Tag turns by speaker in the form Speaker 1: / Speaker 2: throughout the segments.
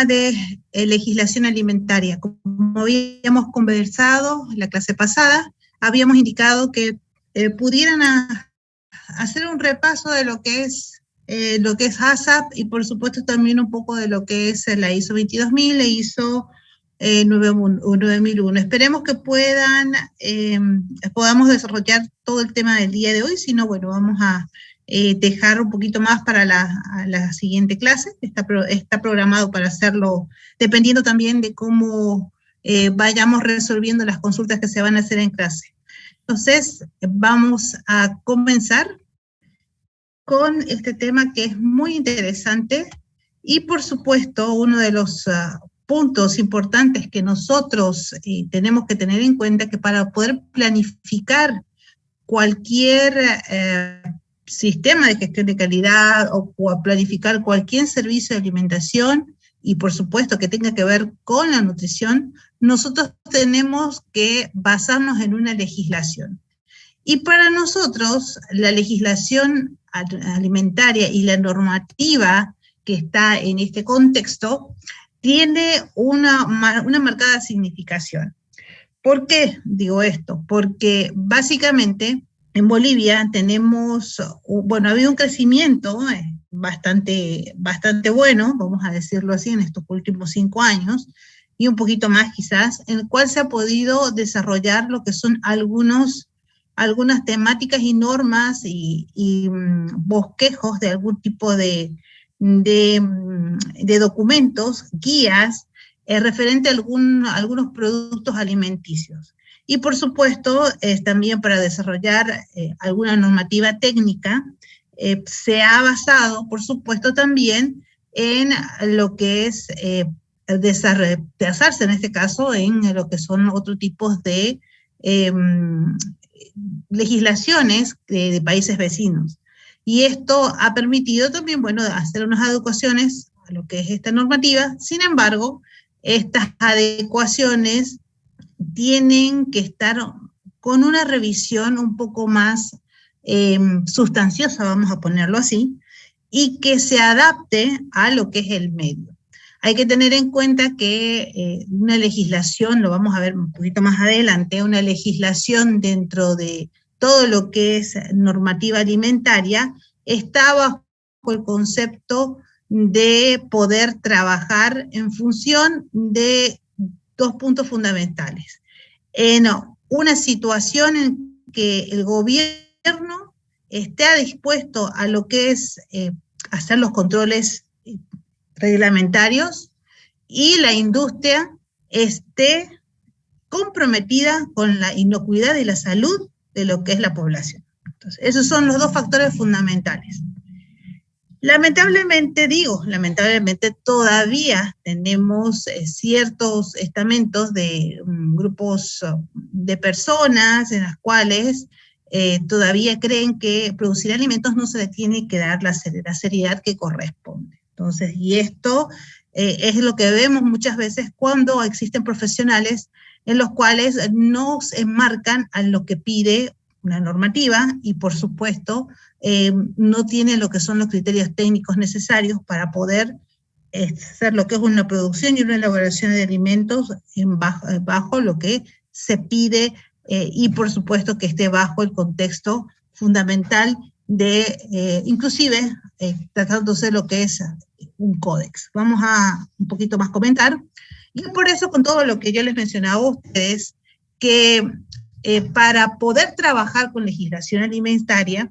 Speaker 1: tema de legislación alimentaria. Como habíamos conversado en la clase pasada, habíamos indicado que pudieran hacer un repaso de lo que es ASAP y por supuesto también un poco de lo que es la ISO 22000, la ISO 9001. Esperemos que podamos desarrollar todo el tema del día de hoy, si no, bueno, vamos a dejar un poquito más para la siguiente clase. Está programado para hacerlo, dependiendo también de cómo vayamos resolviendo las consultas que se van a hacer en clase. Entonces, vamos a comenzar con este tema que es muy interesante y, por supuesto, uno de los puntos importantes que nosotros tenemos que tener en cuenta, que para poder planificar cualquier sistema de gestión de calidad o planificar cualquier servicio de alimentación y por supuesto que tenga que ver con la nutrición, nosotros tenemos que basarnos en una legislación. Y para nosotros la legislación alimentaria y la normativa que está en este contexto tiene una marcada significación. ¿Por qué digo esto? Porque básicamente en Bolivia tenemos, bueno, ha habido un crecimiento bastante bueno, vamos a decirlo así, en estos últimos 5 años, y un poquito más quizás, en el cual se ha podido desarrollar lo que son algunas temáticas y normas y bosquejos de algún tipo de documentos, guías, referente a algunos productos alimenticios. Y por supuesto, también para desarrollar alguna normativa técnica, se ha basado, por supuesto, también en lo que es basarse en este caso en lo que son otros tipos de legislaciones de países vecinos. Y esto ha permitido también, bueno, hacer unas adecuaciones a lo que es esta normativa. Sin embargo, estas adecuaciones tienen que estar con una revisión un poco más sustanciosa, vamos a ponerlo así, y que se adapte a lo que es el medio. Hay que tener en cuenta que una legislación, lo vamos a ver un poquito más adelante, una legislación dentro de todo lo que es normativa alimentaria está bajo el concepto de poder trabajar en función de 2 puntos fundamentales. Una situación en que el gobierno esté dispuesto a lo que es hacer los controles reglamentarios y la industria esté comprometida con la inocuidad y la salud de lo que es la población. Entonces, esos son los 2 factores fundamentales. Lamentablemente todavía tenemos ciertos estamentos de grupos de personas en las cuales todavía creen que producir alimentos no se le tiene que dar la seriedad que corresponde. Entonces, y esto es lo que vemos muchas veces cuando existen profesionales en los cuales no se enmarcan a lo que pide una normativa y, por supuesto, no tiene lo que son los criterios técnicos necesarios para poder hacer lo que es una producción y una elaboración de alimentos bajo lo que se pide y, por supuesto, que esté bajo el contexto fundamental de, inclusive, tratándose lo que es un códex. Vamos a un poquito más comentar. Y por eso, con todo lo que yo les mencionaba a ustedes, que para poder trabajar con legislación alimentaria,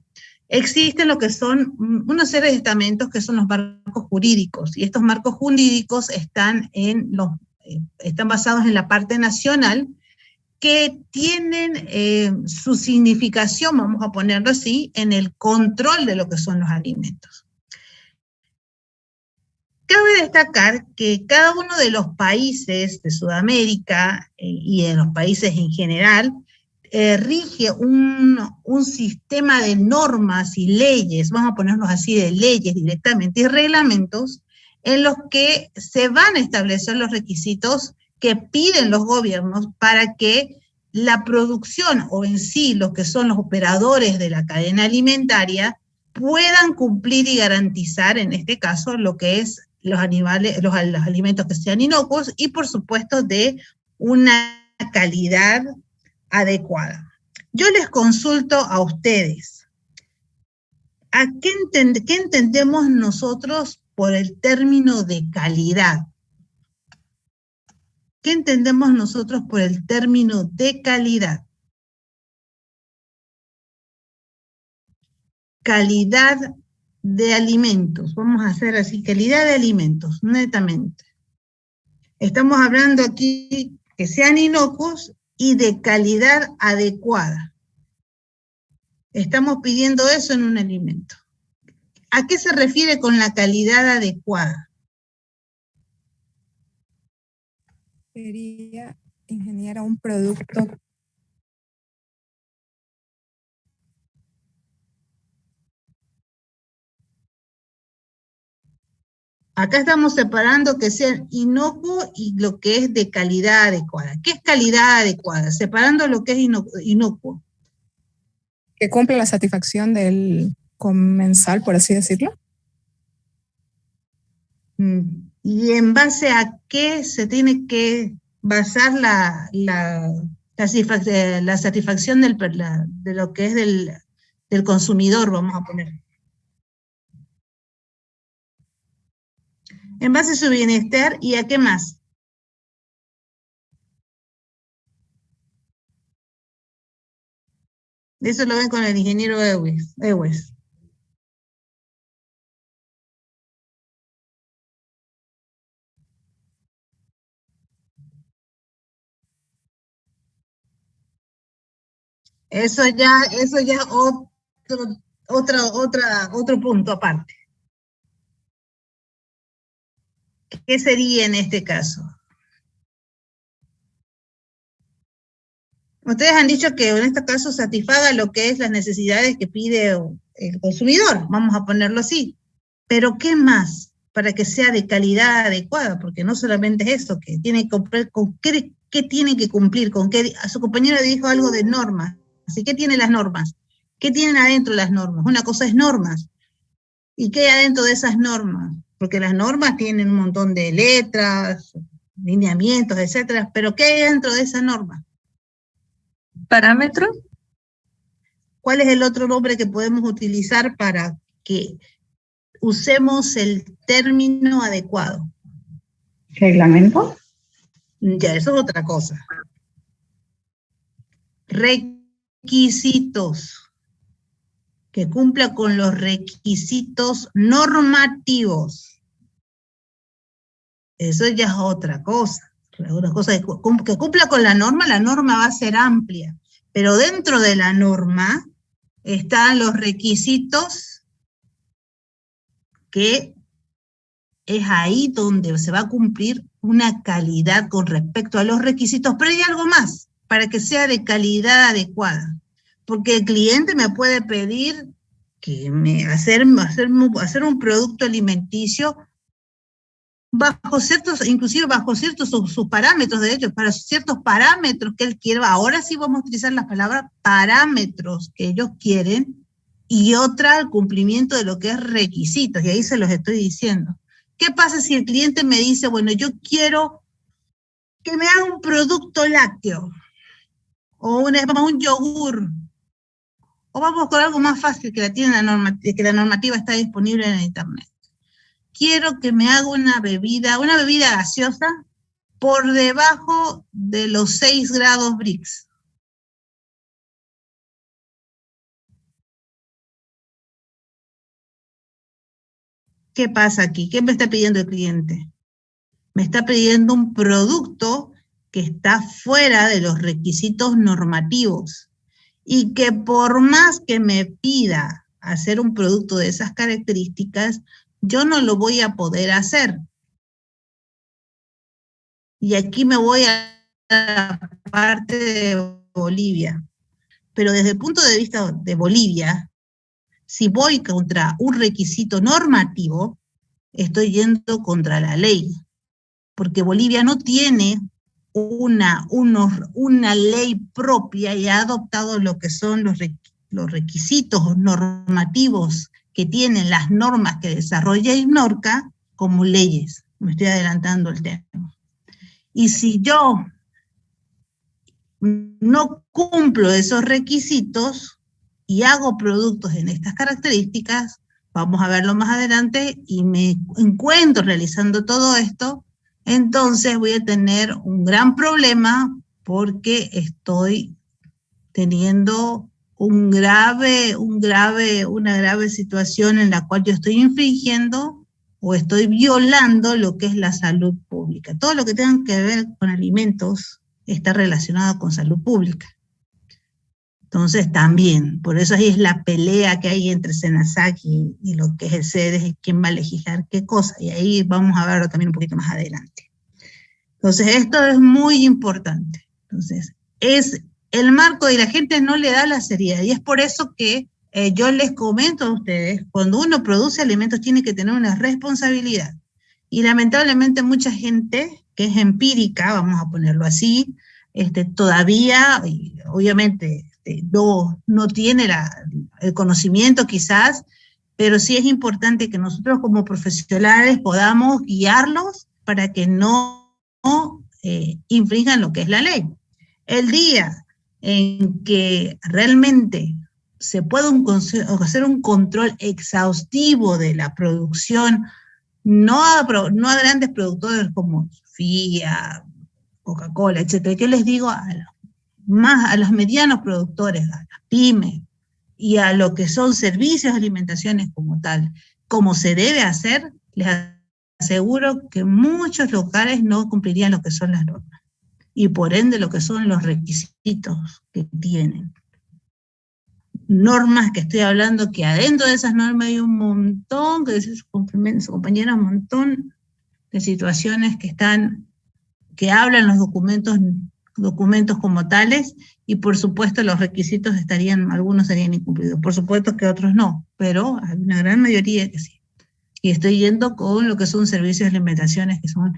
Speaker 1: existen lo que son una serie de estamentos que son los marcos jurídicos, y estos marcos jurídicos están basados en la parte nacional, que tienen su significación, vamos a ponerlo así, en el control de lo que son los alimentos. Cabe destacar que cada uno de los países de Sudamérica y de los países en general rige un sistema de normas y leyes, vamos a ponerlos así, de leyes directamente, y reglamentos en los que se van a establecer los requisitos que piden los gobiernos para que la producción o en sí los que son los operadores de la cadena alimentaria puedan cumplir y garantizar, en este caso, lo que es los animales, los alimentos que sean inocuos y por supuesto de una calidad adecuada. Yo les consulto a ustedes, qué entendemos nosotros por el término de calidad? ¿Qué entendemos nosotros por el término de calidad? Calidad de alimentos, vamos a hacer así, calidad de alimentos, netamente. Estamos hablando aquí que sean inocuos y de calidad adecuada. Estamos pidiendo eso en un alimento. ¿A qué se refiere con la calidad adecuada?
Speaker 2: Sería, ingeniera, un producto.
Speaker 1: Acá estamos separando que sea inocuo y lo que es de calidad adecuada. ¿Qué es calidad adecuada? Separando lo que es inocuo.
Speaker 2: Que cumple la satisfacción del comensal, por así decirlo.
Speaker 1: ¿Y en base a qué se tiene que basar la satisfacción de lo que es del consumidor, vamos a poner? En base a su bienestar, ¿y a qué más? Eso lo ven con el ingeniero Ewes. Eso ya otro punto aparte. ¿Qué sería en este caso? Ustedes han dicho que en este caso satisfaga lo que es las necesidades que pide el consumidor, vamos a ponerlo así. Pero ¿qué más para que sea de calidad adecuada? Porque no solamente es eso, que tiene que cumplir con qué tiene que cumplir, con qué. A su compañero dijo algo de normas. Así que tiene las normas. ¿Qué tienen adentro las normas? Una cosa es normas. ¿Y qué hay adentro de esas normas? Porque las normas tienen un montón de letras, lineamientos, etcétera. Pero ¿qué hay dentro de esa norma?
Speaker 3: ¿Parámetros?
Speaker 1: ¿Cuál es el otro nombre que podemos utilizar para que usemos el término adecuado?
Speaker 3: ¿Reglamento?
Speaker 1: Ya, eso es otra cosa. Requisitos. Que cumpla con los requisitos normativos. Eso ya es otra cosa. Una cosa que cumpla con la norma va a ser amplia. Pero dentro de la norma están los requisitos que es ahí donde se va a cumplir una calidad con respecto a los requisitos, pero hay algo más, para que sea de calidad adecuada, porque el cliente me puede pedir que hacer un producto alimenticio bajo ciertos, inclusive bajo ciertos sus parámetros, de hecho, para ciertos parámetros que él quiere. Ahora sí vamos a utilizar la palabra parámetros que ellos quieren, y otra, el cumplimiento de lo que es requisitos, y ahí se los estoy diciendo. ¿Qué pasa si el cliente me dice, bueno, yo quiero que me haga un producto lácteo, o un yogur, o vamos con algo más fácil que la normativa está disponible en internet? Quiero que me haga una bebida gaseosa por debajo de los 6 grados Brix. ¿Qué pasa aquí? ¿Qué me está pidiendo el cliente? Me está pidiendo un producto que está fuera de los requisitos normativos y que por más que me pida hacer un producto de esas características, yo no lo voy a poder hacer. Y aquí me voy a la parte de Bolivia. Pero desde el punto de vista de Bolivia, si voy contra un requisito normativo, estoy yendo contra la ley. Porque Bolivia no tiene una ley propia y ha adoptado lo que son los requisitos normativos que tienen las normas que desarrolla INORCA como leyes. Me estoy adelantando el tema. Y si yo no cumplo esos requisitos y hago productos en estas características, vamos a verlo más adelante, y me encuentro realizando todo esto, entonces voy a tener un gran problema porque estoy teniendo una grave situación en la cual yo estoy infringiendo o estoy violando lo que es la salud pública. Todo lo que tenga que ver con alimentos está relacionado con salud pública. Entonces también, por eso ahí es la pelea que hay entre SENASAC y lo que es el CEDES, y quién va a legislar qué cosa, y ahí vamos a verlo también un poquito más adelante. Entonces esto es muy importante. Entonces, es el marco y la gente no le da la seriedad, y es por eso que yo les comento a ustedes, cuando uno produce alimentos tiene que tener una responsabilidad, y lamentablemente mucha gente que es empírica, vamos a ponerlo así, todavía, obviamente, no tiene el conocimiento quizás, pero sí es importante que nosotros como profesionales podamos guiarlos para que no infrinjan lo que es la ley. El día en que realmente se pueda hacer un control exhaustivo de la producción, no a grandes productores como Sofía, Coca-Cola, etcétera. Yo les digo más a los medianos productores, a las pymes y a lo que son servicios de alimentaciones como tal, como se debe hacer, les aseguro que muchos locales no cumplirían lo que son las normas y por ende lo que son los requisitos que tienen. Normas que estoy hablando que adentro de esas normas hay un montón, que dice su compañera, un montón de situaciones que hablan los documentos como tales, y por supuesto los requisitos algunos serían incumplidos, por supuesto que otros no, pero hay una gran mayoría que sí. Y estoy yendo con lo que son servicios de alimentaciones que son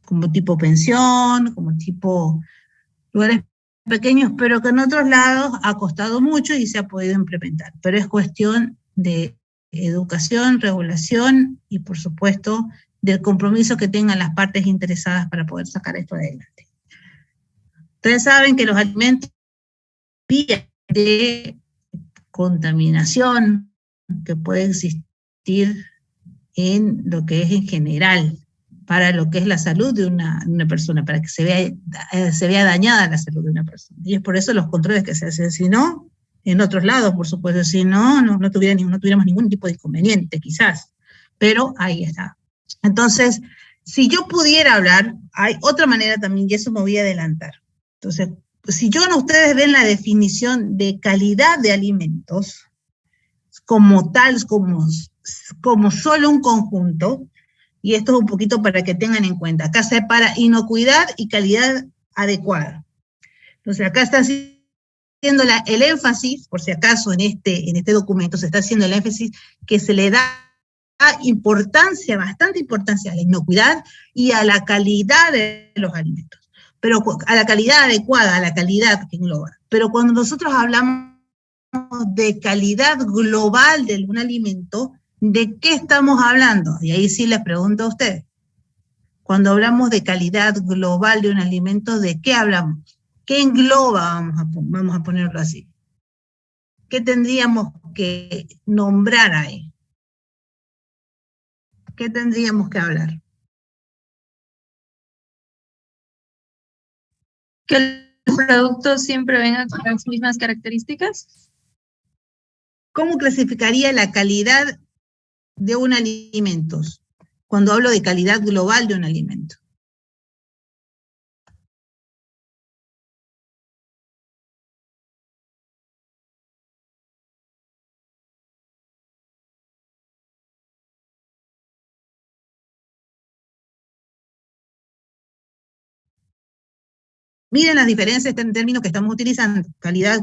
Speaker 1: como tipo pensión, como tipo lugares pequeños, pero que en otros lados ha costado mucho y se ha podido implementar. Pero es cuestión de educación, regulación y por supuesto del compromiso que tengan las partes interesadas para poder sacar esto adelante. Ustedes saben que los alimentos de contaminación que puede existir en lo que es en general, para lo que es la salud de una persona, para que se vea dañada la salud de una persona. Y es por eso los controles que se hacen, si no, en otros lados, por supuesto, si no tuviéramos ningún tipo de inconveniente, quizás, pero ahí está. Entonces, si yo pudiera hablar, hay otra manera también, y eso me voy a adelantar. Entonces, si ustedes ven la definición de calidad de alimentos, como tal, como solo un conjunto, y esto es un poquito para que tengan en cuenta, acá se separa inocuidad y calidad adecuada. Entonces acá está haciendo el énfasis, por si acaso en este documento se está haciendo el énfasis que se le da bastante importancia a la inocuidad y a la calidad de los alimentos, pero a la calidad adecuada, a la calidad que engloba. Pero cuando nosotros hablamos de calidad global de un alimento, ¿de qué estamos hablando? Y ahí sí les pregunto a ustedes. Cuando hablamos de calidad global de un alimento, ¿de qué hablamos? ¿Qué engloba, vamos a ponerlo así? ¿Qué tendríamos que nombrar ahí? ¿Qué tendríamos que hablar?
Speaker 4: Que el producto siempre venga con las mismas características.
Speaker 1: ¿Cómo clasificaría la calidad de un alimento? Cuando hablo de calidad global de un alimento. Miren las diferencias en términos que estamos utilizando. Calidad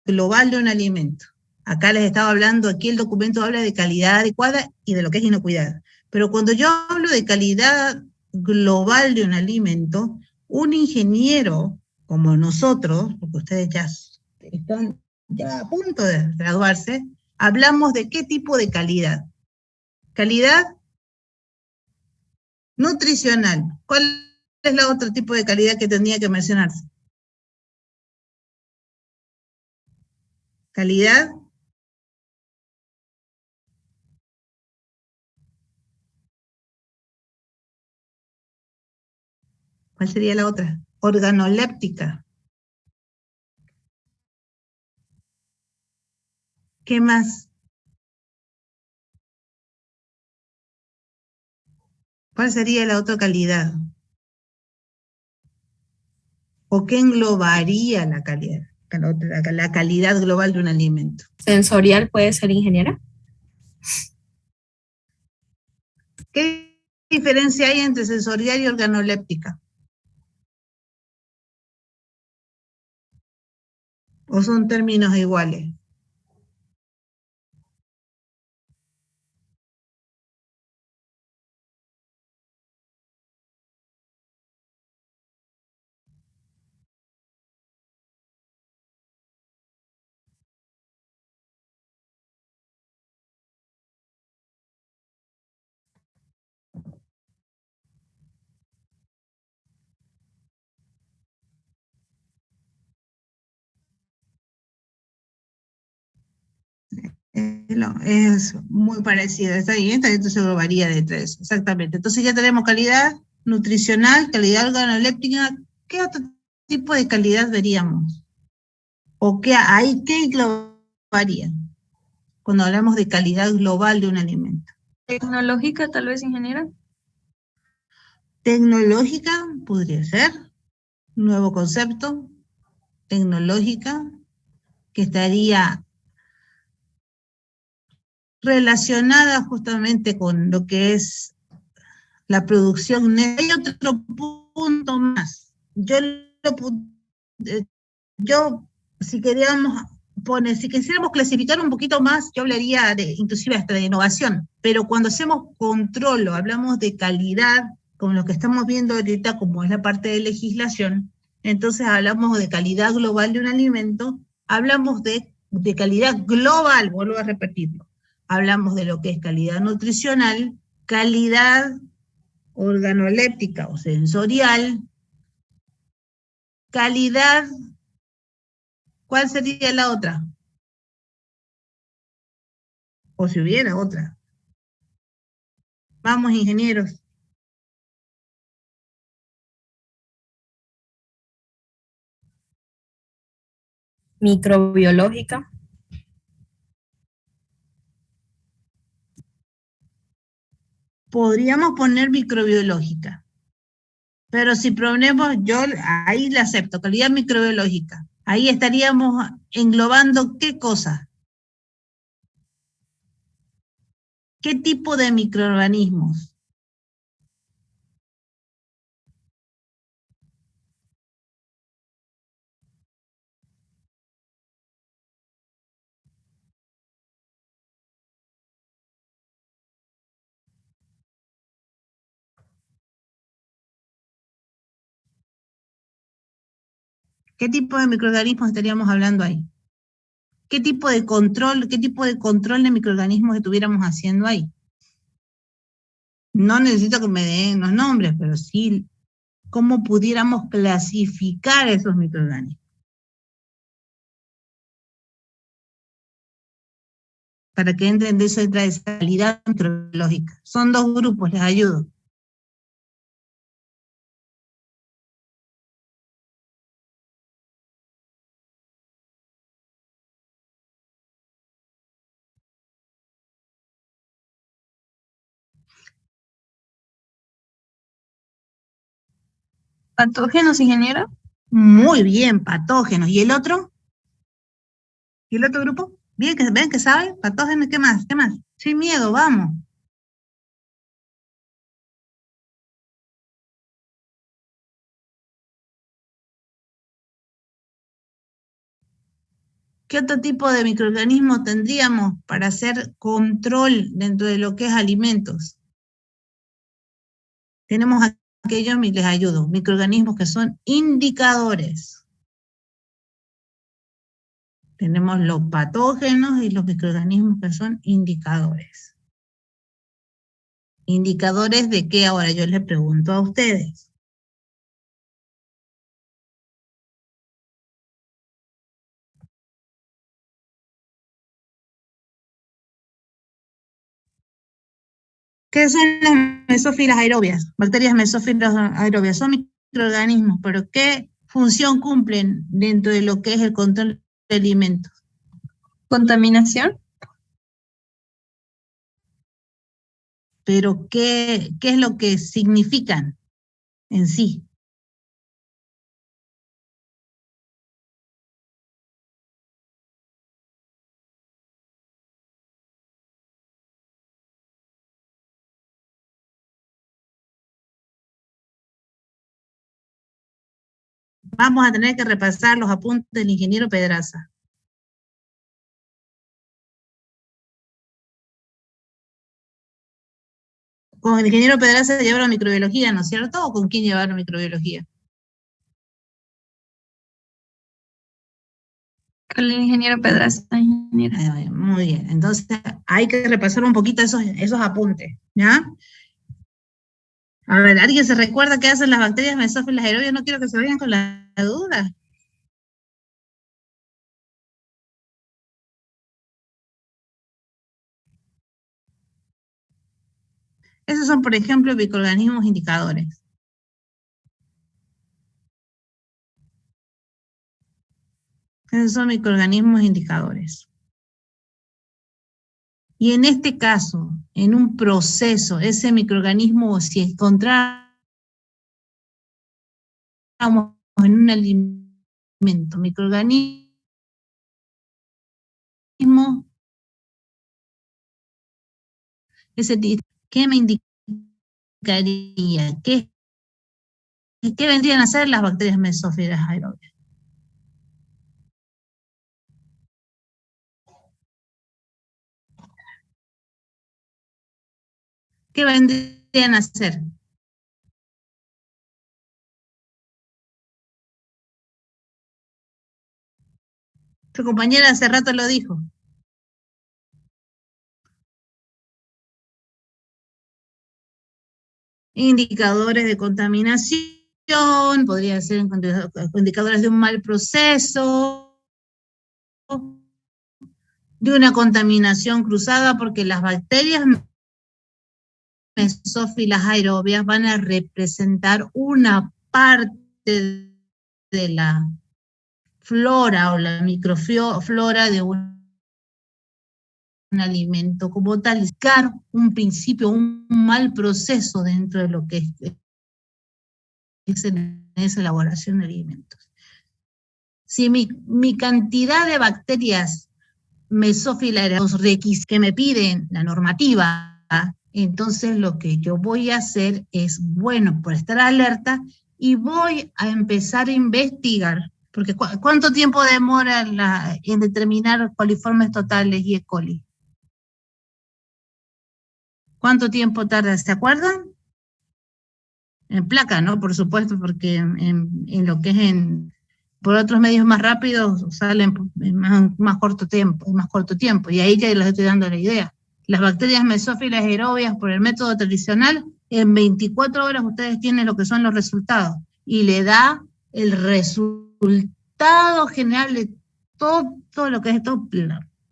Speaker 1: global de un alimento. Acá les estaba hablando, aquí el documento habla de calidad adecuada y de lo que es inocuidad. Pero cuando yo hablo de calidad global de un alimento, un ingeniero como nosotros, porque ustedes ya están a punto de graduarse, hablamos de qué tipo de calidad. Calidad Nutricional. ¿Cuál es la otro tipo de calidad que tendría que mencionarse? Calidad. ¿Cuál sería la otra? Organoléptica. ¿Qué más? ¿Cuál sería la otra calidad? ¿O qué englobaría la calidad? La calidad global de un alimento.
Speaker 5: Sensorial puede ser, ingeniera.
Speaker 1: ¿Qué diferencia hay entre sensorial y organoléptica? ¿O son términos iguales? Es muy parecido, está bien, entonces lo varía de tres, exactamente. Entonces ya tenemos calidad nutricional, calidad organoléptica. ¿Qué otro tipo de calidad veríamos? ¿O qué hay, qué englobaría cuando hablamos de calidad global de un alimento?
Speaker 4: Tecnológica, tal vez, ingeniera.
Speaker 1: Tecnológica podría ser, nuevo concepto, tecnológica, que estaría relacionada justamente con lo que es la producción. Hay otro punto más. Yo, si queríamos si quisiéramos clasificar un poquito más, yo hablaría de, inclusive hasta de innovación, pero cuando hacemos control o hablamos de calidad, como lo que estamos viendo ahorita, como es la parte de legislación, entonces hablamos de calidad global de un alimento, hablamos de calidad global, vuelvo a repetirlo, hablamos de lo que es calidad nutricional, calidad organoléptica o sensorial, calidad, ¿cuál sería la otra? O si hubiera otra. Vamos, ingenieros.
Speaker 5: Microbiológica.
Speaker 1: Podríamos poner microbiológica, pero si ponemos, yo ahí la acepto, calidad microbiológica. Ahí estaríamos englobando qué cosa, qué tipo de microorganismos. ¿Qué tipo de microorganismos estaríamos hablando ahí? ¿Qué tipo de control de microorganismos estuviéramos haciendo ahí? No necesito que me den los nombres, pero sí cómo pudiéramos clasificar esos microorganismos. Para que entren de esa calidad microbiológica. Son dos grupos, les ayudo.
Speaker 4: Patógenos, ingeniera.
Speaker 1: Muy bien, patógenos. ¿Y el otro? ¿Y el otro grupo? Bien, ven que sabe, patógenos, ¿qué más? ¿Qué más? Sin miedo, vamos. ¿Qué otro tipo de microorganismos tendríamos para hacer control dentro de lo que es alimentos? Tenemos aquellos, les ayudo, microorganismos que son indicadores. Tenemos los patógenos y los microorganismos que son indicadores. ¿Indicadores de qué ahora? Yo les pregunto a ustedes. ¿Qué son las mesófilas aerobias? Bacterias mesófilas aerobias. Son microorganismos, pero ¿qué función cumplen dentro de lo que es el control de alimentos?
Speaker 4: Contaminación.
Speaker 1: Pero ¿qué es lo que significan en sí? Vamos a tener que repasar los apuntes del ingeniero Pedraza. Con el ingeniero Pedraza llevaron microbiología, ¿no es cierto? ¿O con quién llevaron microbiología?
Speaker 4: Con el ingeniero Pedraza, ingeniera.
Speaker 1: Muy bien, entonces hay que repasar un poquito esos apuntes, ¿ya? A ver, ¿alguien se recuerda qué hacen las bacterias mesófilas aerobias? No quiero que se vayan con la duda. Esos son, por ejemplo, microorganismos indicadores. Esos son microorganismos indicadores. Y en este caso, en un proceso, ese microorganismo, si encontramos en un alimento, microorganismo, ¿qué me indicaría? ¿Qué vendrían a ser las bacterias mesófilas aerobias? ¿Qué vendrían a ser? Tu compañera hace rato lo dijo. Indicadores de contaminación, podría ser indicadores de un mal proceso, de una contaminación cruzada, porque las bacterias mesófilas aerobias van a representar una parte de la flora o la microflora de un alimento como tal, buscar un principio, un mal proceso dentro de lo que es esa elaboración de alimentos. Si mi cantidad de bacterias mesófilas, los requisitos que me piden la normativa, entonces lo que yo voy a hacer es, bueno, por estar alerta, y voy a empezar a investigar, porque ¿cuánto tiempo demora en determinar coliformes totales y E. coli? ¿Cuánto tiempo tarda? ¿Se acuerdan? En placa, ¿no? Por supuesto, porque en lo que es por otros medios más rápidos salen en más corto tiempo, y ahí ya les estoy dando la idea. Las bacterias mesófilas aerobias por el método tradicional, en 24 horas ustedes tienen lo que son los resultados, y le da el resultado general de todo lo que es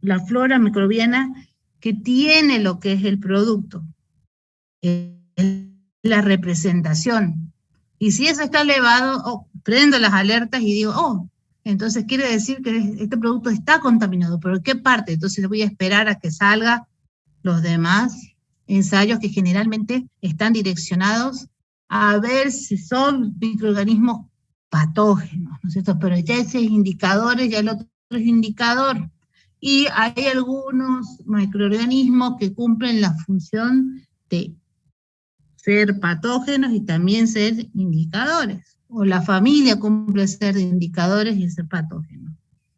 Speaker 1: la flora microbiana que tiene lo que es el producto. La representación. Y si eso está elevado, prendo las alertas y digo, entonces quiere decir que este producto está contaminado, pero ¿qué parte? Entonces voy a esperar a que salgan los demás ensayos que generalmente están direccionados a ver si son microorganismos patógenos, ¿no es cierto? Pero ya ese es indicadores, ya el otro es indicador. Y hay algunos microorganismos que cumplen la función de ser patógenos y también ser indicadores. O la familia cumple ser indicadores y ser patógenos.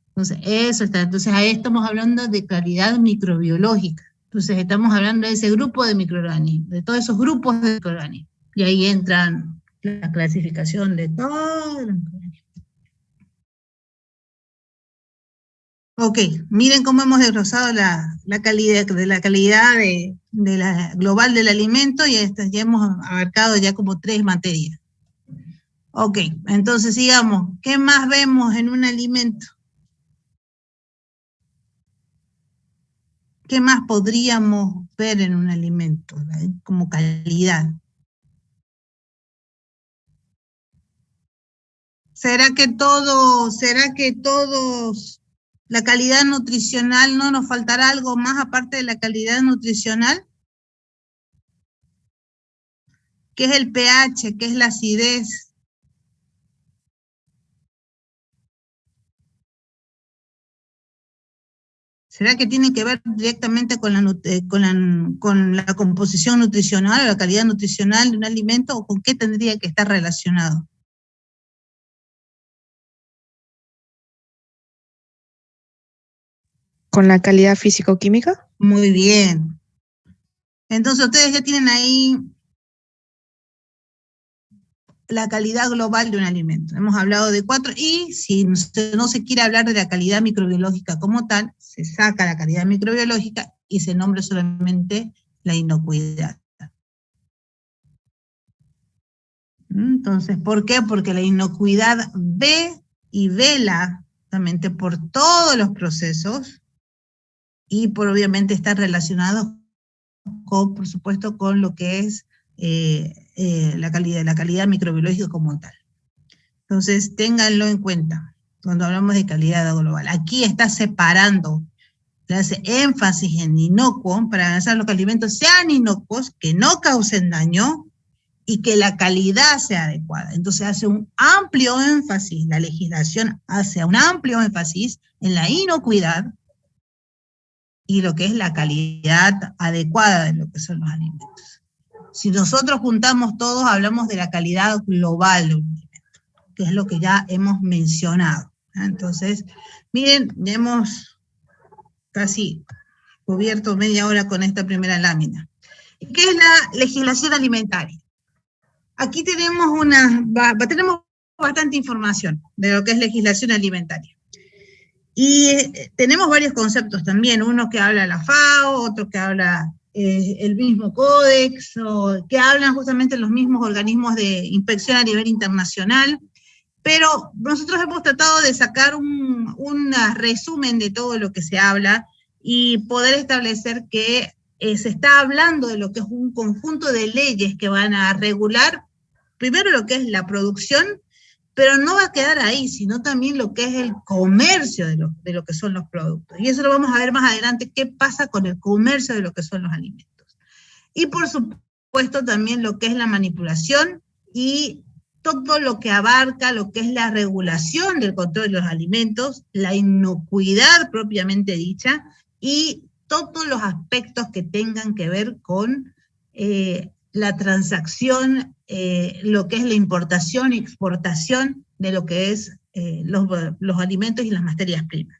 Speaker 1: Entonces, eso está. Entonces, ahí estamos hablando de calidad microbiológica. Entonces, estamos hablando de ese grupo de microorganismos, de todos esos grupos de microorganismos. Y ahí entran la clasificación de todos los microorganismos. Ok, miren cómo hemos desglosado la calidad de la global del alimento, y ya hemos abarcado ya como 3 materias. Ok, entonces sigamos. ¿Qué más vemos en un alimento? ¿Qué más podríamos ver en un alimento, como calidad? ¿Será que todos, la calidad nutricional, no nos faltará algo más aparte de la calidad nutricional? ¿Qué es el pH? ¿Qué es la acidez? ¿Será que tiene que ver directamente con la composición nutricional o la calidad nutricional de un alimento, o con qué tendría que estar relacionado?
Speaker 2: ¿Con la calidad físico-química?
Speaker 1: Muy bien. Entonces ustedes ya tienen ahí la calidad global de un alimento. Hemos hablado de 4, y si no se quiere hablar de la calidad microbiológica como tal, se saca la calidad microbiológica y se nombra solamente la inocuidad. Entonces, ¿por qué? Porque la inocuidad ve y vela justamente por todos los procesos, y por obviamente estar relacionado con, por supuesto, con lo que es la calidad microbiológica como tal. Entonces, ténganlo en cuenta cuando hablamos de calidad global. Aquí está separando, le hace énfasis en inocuo para garantizar los que alimentos sean inocuos, que no causen daño y que la calidad sea adecuada. Entonces hace un amplio énfasis, la legislación hace un amplio énfasis en la inocuidad y lo que es la calidad adecuada de lo que son los alimentos. Si nosotros juntamos todos, hablamos de la calidad global de un alimento, que es lo que ya hemos mencionado. Entonces, miren, ya hemos casi cubierto media hora con esta primera lámina. ¿Qué es la legislación alimentaria? Aquí tenemos tenemos bastante información de lo que es legislación alimentaria. Y tenemos varios conceptos también, uno que habla la FAO, otro que habla el mismo Códex, o que hablan justamente los mismos organismos de inspección a nivel internacional, pero nosotros hemos tratado de sacar un resumen de todo lo que se habla y poder establecer que se está hablando de lo que es un conjunto de leyes que van a regular primero lo que es la producción, pero no va a quedar ahí, sino también lo que es el comercio de lo que son los productos. Y eso lo vamos a ver más adelante, qué pasa con el comercio de lo que son los alimentos. Y por supuesto también lo que es la manipulación y todo lo que abarca lo que es la regulación del control de los alimentos, la inocuidad propiamente dicha, y todos los aspectos que tengan que ver con la transacción, lo que es la importación y exportación de lo que es los alimentos y las materias primas.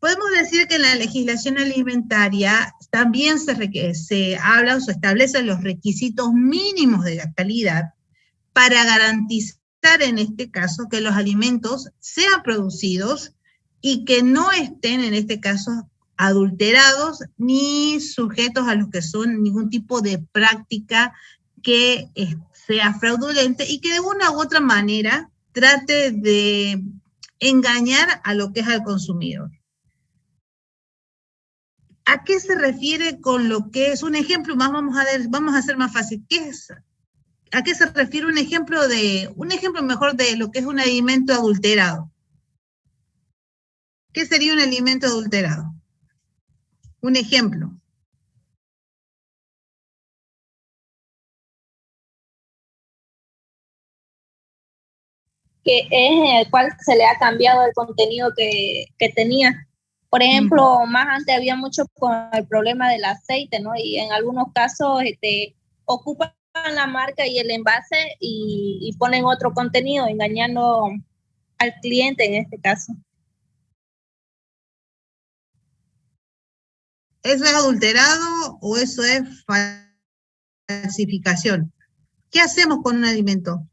Speaker 1: Podemos decir que en la legislación alimentaria también se habla o se establecen los requisitos mínimos de la calidad para garantizar en este caso que los alimentos sean producidos y que no estén en este caso adulterados ni sujetos a lo que son ningún tipo de práctica que sea fraudulenta y que de una u otra manera trate de engañar a lo que es al consumidor. ¿A qué se refiere con lo que es un ejemplo más? Vamos a hacer más fácil. ¿A qué se refiere un ejemplo mejor de lo que es un alimento adulterado? ¿Qué sería un alimento adulterado? Un ejemplo.
Speaker 6: Que es en el cual se le ha cambiado el contenido que tenía. Por ejemplo, más antes había mucho con el problema del aceite, ¿no? Y en algunos casos ocupan la marca y el envase y ponen otro contenido, engañando al cliente en este caso.
Speaker 1: ¿Eso es adulterado o eso es falsificación? ¿Qué hacemos con un alimento?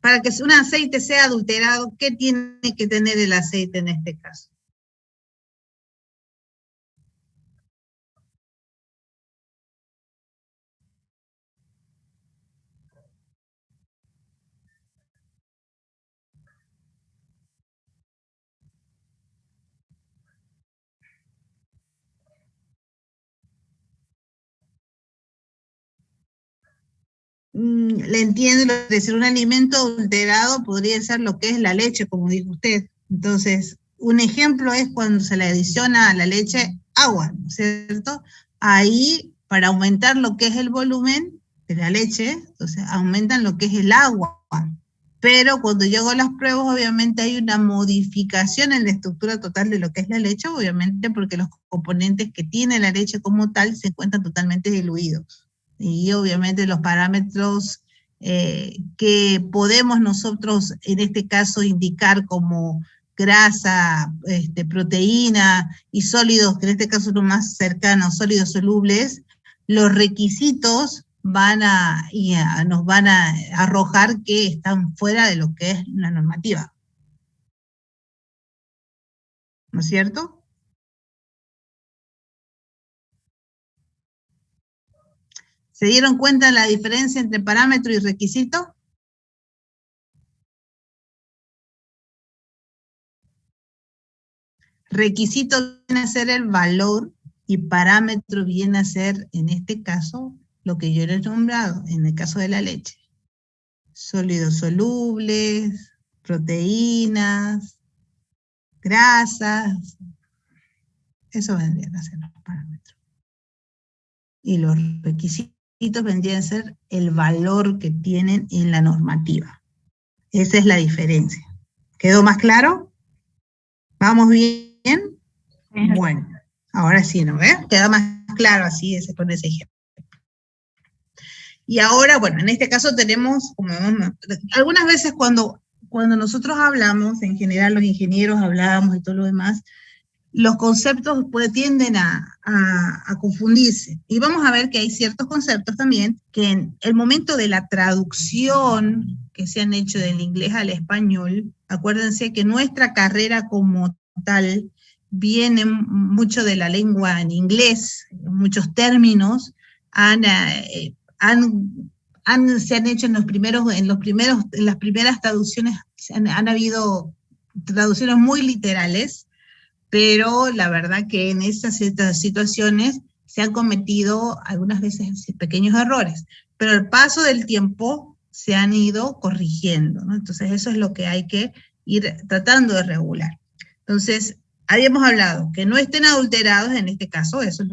Speaker 1: para que un aceite sea adulterado, ¿qué tiene que tener el aceite en este caso? Le entiendo lo de decir un alimento adulterado podría ser lo que es la leche, como dijo usted. Entonces, un ejemplo es cuando se le adiciona a la leche agua, ¿no es cierto? Ahí, para aumentar lo que es el volumen de la leche, entonces aumentan lo que es el agua. Pero cuando yo hago las pruebas, obviamente hay una modificación en la estructura total de lo que es la leche, obviamente porque los componentes que tiene la leche como tal se encuentran totalmente diluidos. Y obviamente los parámetros que podemos nosotros en este caso indicar como grasa, proteína y sólidos, que en este caso son los más cercanos, sólidos solubles, los requisitos nos van a arrojar que están fuera de lo que es la normativa. ¿No es cierto? ¿Se dieron cuenta de la diferencia entre parámetro y requisito? Requisito viene a ser el valor y parámetro viene a ser, en este caso, lo que yo les he nombrado, en el caso de la leche. Sólidos solubles, proteínas, grasas, eso vendrían a ser los parámetros. Y los requisitos vendrían a ser el valor que tienen en la normativa. Esa es la diferencia. ¿Quedó más claro? ¿Vamos bien? Bueno, ahora sí, ¿no ves? Queda más claro así con ese ejemplo. Y ahora, bueno, en este caso tenemos, algunas veces cuando nosotros hablamos, en general los ingenieros hablamos y todo lo demás, los conceptos tienden a confundirse. Y vamos a ver que hay ciertos conceptos también que en el momento de la traducción que se han hecho del inglés al español, acuérdense que nuestra carrera como tal viene mucho de la lengua en inglés, muchos términos se han hecho en las primeras traducciones, han habido traducciones muy literales, pero la verdad que en estas situaciones se han cometido algunas veces pequeños errores, pero al paso del tiempo se han ido corrigiendo, ¿no? Entonces eso es lo que hay que ir tratando de regular. Entonces, habíamos hablado que no estén adulterados, en este caso, eso es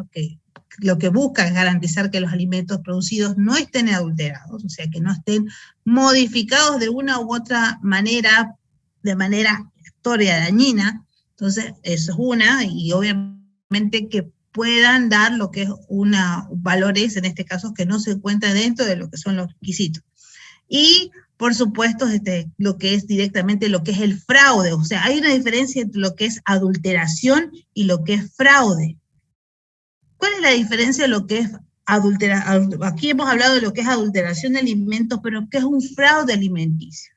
Speaker 1: lo que busca, es garantizar que los alimentos producidos no estén adulterados, o sea, que no estén modificados de una u otra manera, de manera aleatoria, dañina. Entonces, eso es una, y obviamente que puedan dar lo que es valores, en este caso, que no se encuentran dentro de lo que son los requisitos. Y, por supuesto, lo que es directamente lo que es el fraude, o sea, hay una diferencia entre lo que es adulteración y lo que es fraude. ¿Cuál es la diferencia de lo que es adulteración? Aquí hemos hablado de lo que es adulteración de alimentos, pero ¿qué es un fraude alimenticio?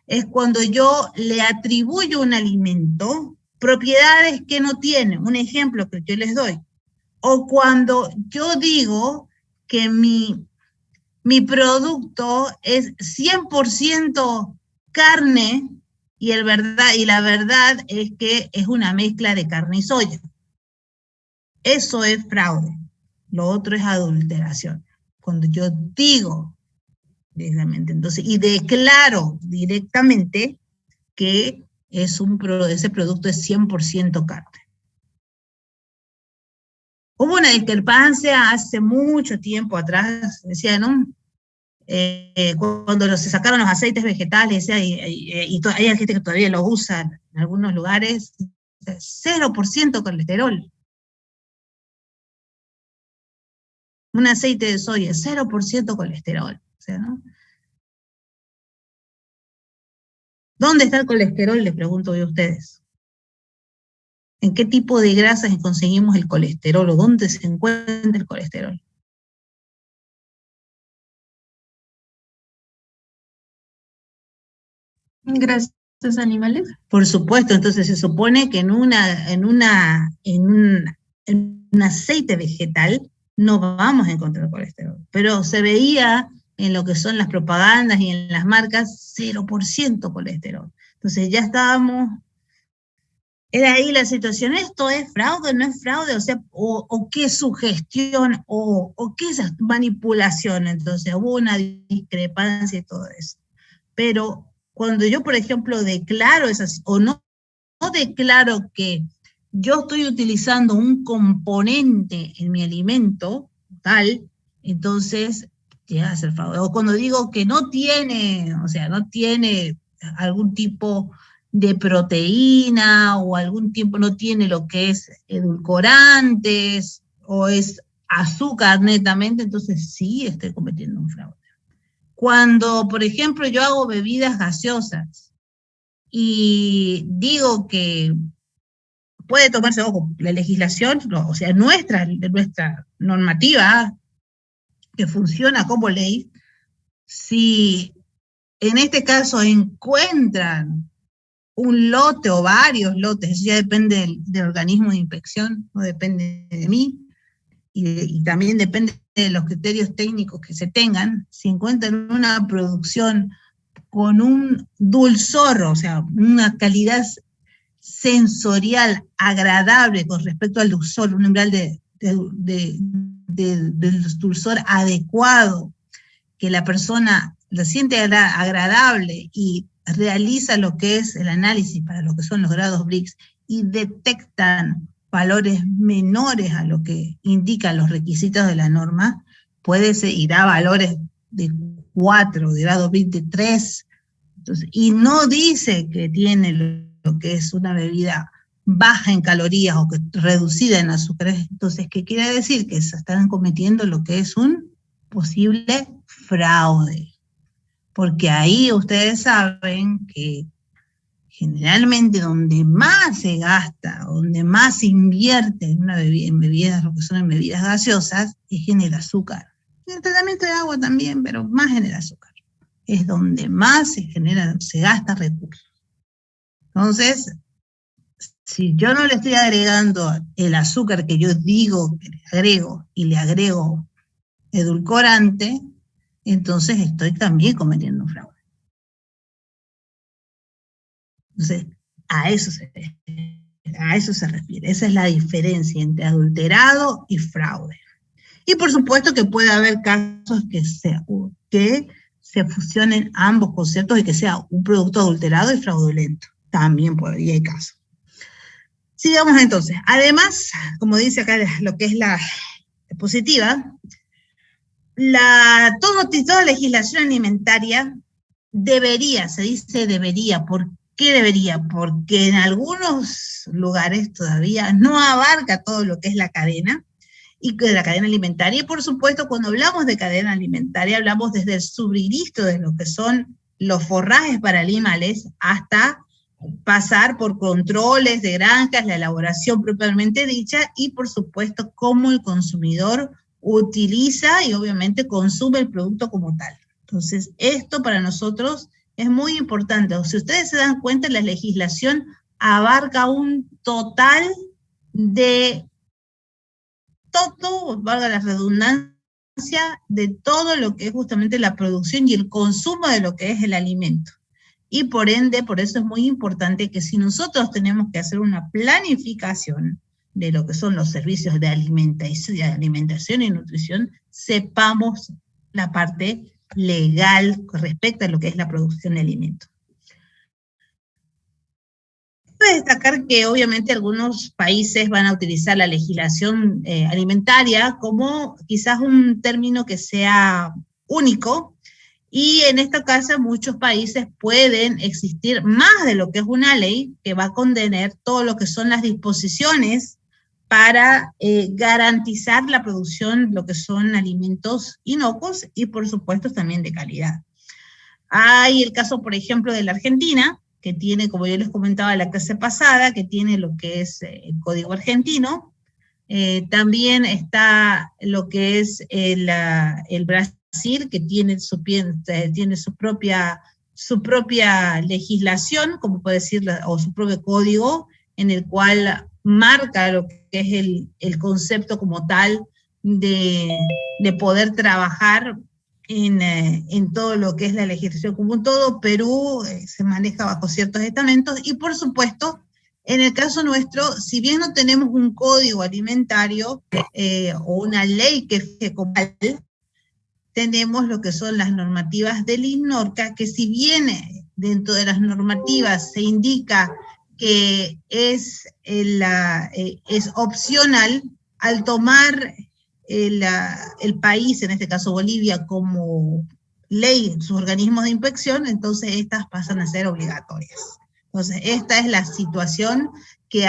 Speaker 1: Es cuando yo le atribuyo un alimento propiedades que no tiene, un ejemplo que yo les doy. O cuando yo digo que mi producto es 100% carne y la verdad es que es una mezcla de carne y soya. Eso es fraude. Lo otro es adulteración. Cuando yo digo directamente, entonces, y declaro directamente que ese producto es 100% carne. Hubo una discrepancia hace mucho tiempo atrás, decía, ¿no? Cuando se sacaron los aceites vegetales, y hay gente que todavía lo usa en algunos lugares, 0% colesterol. Un aceite de soya, 0% colesterol. O sea, ¿no? ¿Dónde está el colesterol? Les pregunto yo a ustedes. ¿En qué tipo de grasas conseguimos el colesterol? ¿O dónde se encuentra el colesterol?
Speaker 4: Grasas animales.
Speaker 1: Por supuesto, entonces se supone que en un aceite vegetal no vamos a encontrar colesterol, pero se veía en lo que son las propagandas y en las marcas 0% colesterol. Entonces ya estábamos, era ahí la situación, ¿esto es fraude, no es fraude? O sea, o qué sugestión, o qué es manipulación. Entonces hubo una discrepancia y todo eso. Pero cuando yo, por ejemplo, declaro esas, o no declaro que yo estoy utilizando un componente en mi alimento, tal, entonces llega a ser fraude. O cuando digo que no tiene, o sea, no tiene algún tipo de proteína, o algún tipo, no tiene lo que es edulcorantes, o es azúcar netamente, entonces sí estoy cometiendo un fraude. Cuando, por ejemplo, yo hago bebidas gaseosas y digo que puede tomarse, ojo, la legislación, o sea, nuestra normativa que funciona como ley, si en este caso encuentran un lote o varios lotes, eso ya depende del organismo de inspección, no depende de mí, y también depende de los criterios técnicos que se tengan, si encuentran una producción con un dulzor, o sea, una calidad sensorial agradable con respecto al dulzor, un umbral del dulzor adecuado, que la persona lo siente agradable y realiza lo que es el análisis para lo que son los grados Brix y detectan valores menores a lo que indican los requisitos de la norma, puede ser, y da valores de 4, de grado Brix de 3, entonces, y no dice que tiene lo que es una bebida baja en calorías o que reducida en azúcares, entonces, ¿qué quiere decir? Que se están cometiendo lo que es un posible fraude. Porque ahí ustedes saben que generalmente donde más se gasta, donde más se invierte en bebidas, lo que son en bebidas gaseosas, es en el azúcar. En el tratamiento de agua también, pero más en el azúcar. Es donde más se gasta recursos. Entonces, si yo no le estoy agregando el azúcar que yo digo que le agrego, y le agrego edulcorante, entonces estoy también cometiendo un fraude. Entonces, a eso se refiere. Esa es la diferencia entre adulterado y fraude. Y por supuesto que puede haber casos que se fusionen ambos conceptos y que sea un producto adulterado y fraudulento. También podría haber casos. Sigamos entonces. Además, como dice acá lo que es la diapositiva, toda legislación alimentaria debería, se dice debería. ¿Por qué debería? Porque en algunos lugares todavía no abarca todo lo que es la cadena, y de la cadena alimentaria. Y por supuesto, cuando hablamos de cadena alimentaria, hablamos desde el suministro de lo que son los forrajes para animales hasta pasar por controles de granjas, la elaboración propiamente dicha, y por supuesto cómo el consumidor utiliza y obviamente consume el producto como tal. Entonces, esto para nosotros es muy importante. Si ustedes se dan cuenta, la legislación abarca un total de todo, valga la redundancia, de todo lo que es justamente la producción y el consumo de lo que es el alimento. Y por ende, por eso es muy importante que si nosotros tenemos que hacer una planificación de lo que son los servicios de alimentación y nutrición, sepamos la parte legal respecto a lo que es la producción de alimentos. Cabe destacar que obviamente algunos países van a utilizar la legislación alimentaria como quizás un término que sea único, y en este caso muchos países pueden existir más de lo que es una ley que va a contener todo lo que son las disposiciones para garantizar la producción de lo que son alimentos inocuos y por supuesto también de calidad. Hay el caso, por ejemplo, de la Argentina, que tiene, como yo les comentaba en la clase pasada, que tiene lo que es el Código Argentino. También está lo que es el Brasil, que tiene su propia su propia legislación, como puede decir, o su propio código, en el cual marca lo que es el concepto como tal de poder trabajar en todo lo que es la legislación común. Todo Perú se maneja bajo ciertos estamentos, y por supuesto, en el caso nuestro, si bien no tenemos un código alimentario o una ley que fije como tal, tenemos lo que son las normativas del INNORCA, que si bien dentro de las normativas se indica que es opcional, al tomar el país, en este caso Bolivia, como ley, sus organismos de inspección, entonces estas pasan a ser obligatorias. Entonces, esta es la situación que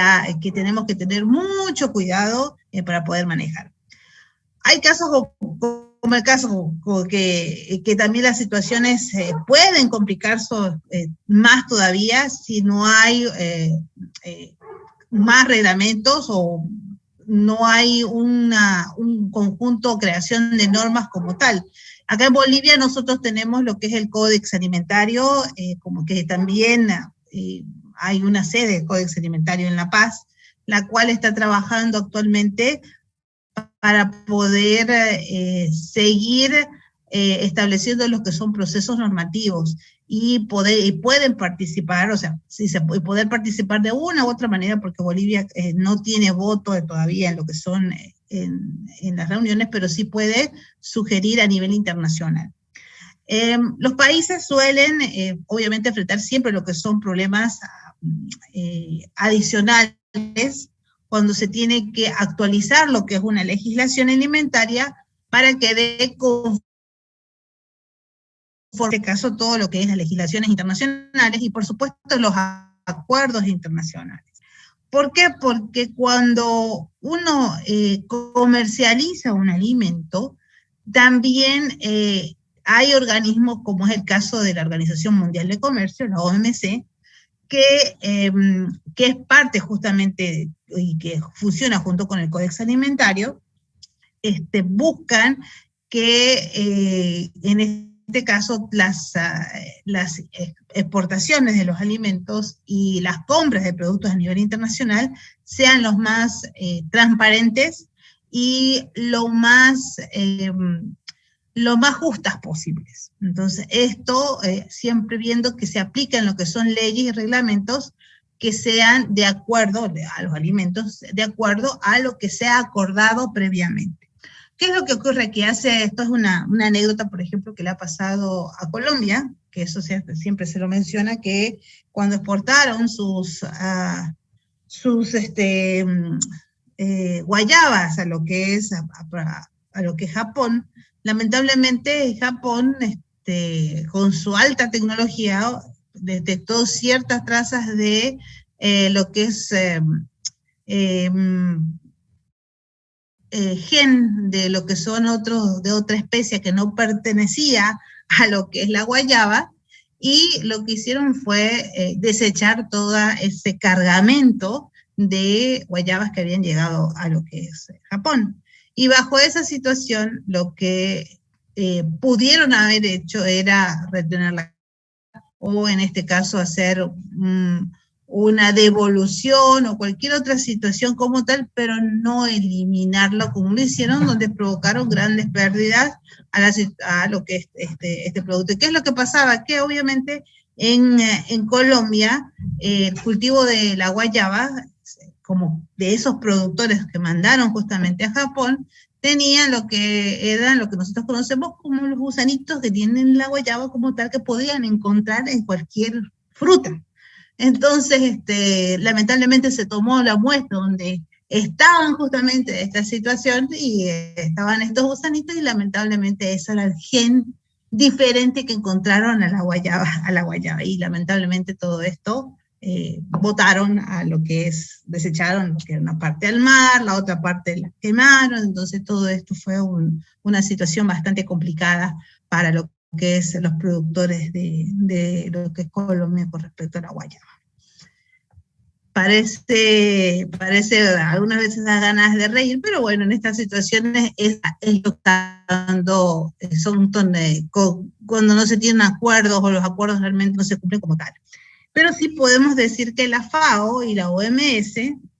Speaker 1: tenemos que tener mucho cuidado para poder manejar. Hay casos como el caso que también las situaciones pueden complicarse más todavía si no hay más reglamentos o no hay un conjunto o creación de normas como tal. Acá en Bolivia nosotros tenemos lo que es el Códex Alimentario, como que también hay una sede del Códex Alimentario en La Paz, la cual está trabajando actualmente para poder seguir estableciendo lo que son procesos normativos y pueden participar, o sea, poder participar de una u otra manera, porque Bolivia no tiene voto todavía en lo que son en las reuniones, pero sí puede sugerir a nivel internacional. Los países suelen, obviamente, enfrentar siempre lo que son problemas adicionales cuando se tiene que actualizar lo que es una legislación alimentaria para que dé conforme, en este caso, todo lo que es las legislaciones internacionales y, por supuesto, los acuerdos internacionales. ¿Por qué? Porque cuando uno comercializa un alimento, también hay organismos, como es el caso de la Organización Mundial de Comercio, la OMC, que es parte justamente y que funciona junto con el Códex Alimentario, buscan que en este caso las exportaciones de los alimentos y las compras de productos a nivel internacional sean los más transparentes y lo más justas posibles. Entonces, esto siempre viendo que se aplican lo que son leyes y reglamentos que sean de acuerdo a los alimentos, de acuerdo a lo que se ha acordado previamente. ¿Qué es lo que ocurre aquí? Esto es una anécdota, por ejemplo, que le ha pasado a Colombia, que eso siempre se lo menciona, que cuando exportaron sus guayabas a lo que es Japón, lamentablemente Japón, con su alta tecnología, detectó ciertas trazas de lo que es gen de lo que son de otra especie que no pertenecía a lo que es la guayaba, y lo que hicieron fue desechar todo ese cargamento de guayabas que habían llegado a lo que es Japón. Y bajo esa situación, lo que pudieron haber hecho era retenerla, o en este caso hacer una devolución o cualquier otra situación como tal, pero no eliminarlo como lo hicieron, donde provocaron grandes pérdidas a lo que es este producto. ¿Y qué es lo que pasaba? Que obviamente en Colombia el cultivo de la guayaba, como de esos productores que mandaron justamente a Japón, tenían lo que eran lo que nosotros conocemos como los gusanitos que tienen la guayaba como tal, que podían encontrar en cualquier fruta. Entonces, lamentablemente se tomó la muestra donde estaban justamente esta situación y estaban estos gusanitos, y lamentablemente ese era el gen diferente que encontraron a la guayaba, y lamentablemente todo esto botaron a lo que es, desecharon lo que era una parte al mar, la otra parte la quemaron. Entonces todo esto fue una situación bastante complicada para lo que es los productores de lo que es Colombia con respecto a la guayaba. parece algunas veces da ganas de reír, pero bueno, en estas situaciones es lo que está dando, cuando no se tienen acuerdos o los acuerdos realmente no se cumplen como tal. Pero sí podemos decir que la FAO y la OMS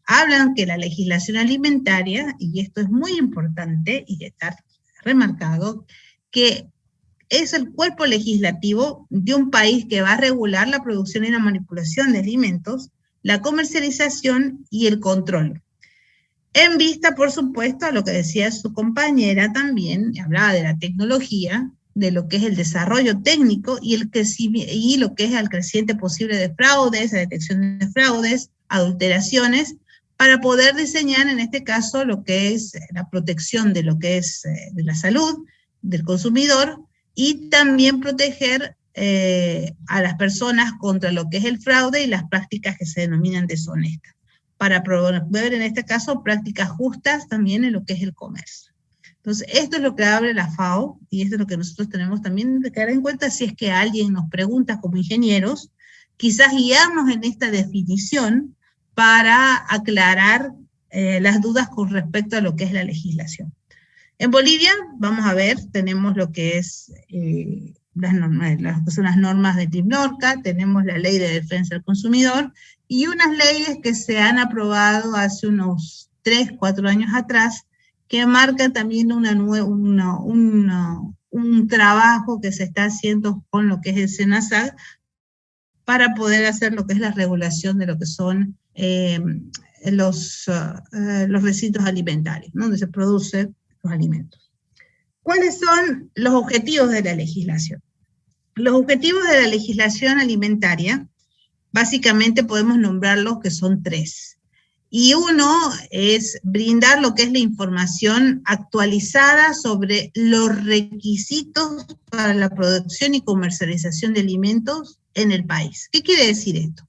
Speaker 1: hablan que la legislación alimentaria, y esto es muy importante y está remarcado, que es el cuerpo legislativo de un país que va a regular la producción y la manipulación de alimentos, la comercialización y el control. En vista, por supuesto, a lo que decía su compañera también, hablaba de la tecnología, de lo que es el desarrollo técnico y lo que es el creciente posible de fraudes, la detección de fraudes, adulteraciones, para poder diseñar en este caso lo que es la protección de lo que es de la salud del consumidor y también proteger a las personas contra lo que es el fraude y las prácticas que se denominan deshonestas, para promover en este caso prácticas justas también en lo que es el comercio. Entonces, esto es lo que abre la FAO y esto es lo que nosotros tenemos también que tener en cuenta si es que alguien nos pregunta como ingenieros, quizás guiarnos en esta definición para aclarar las dudas con respecto a lo que es la legislación. En Bolivia, vamos a ver, tenemos lo que es las normas de TIBNORCA, tenemos la Ley de Defensa del Consumidor y unas leyes que se han aprobado hace unos 3, 4 años atrás, que marcan también un trabajo que se está haciendo con lo que es el SENASAG para poder hacer lo que es la regulación de lo que son los residuos alimentarios, ¿no? Donde se producen los alimentos. ¿Cuáles son los objetivos de la legislación? Los objetivos de la legislación alimentaria, básicamente podemos nombrarlos que son 3. Y uno es brindar lo que es la información actualizada sobre los requisitos para la producción y comercialización de alimentos en el país. ¿Qué quiere decir esto?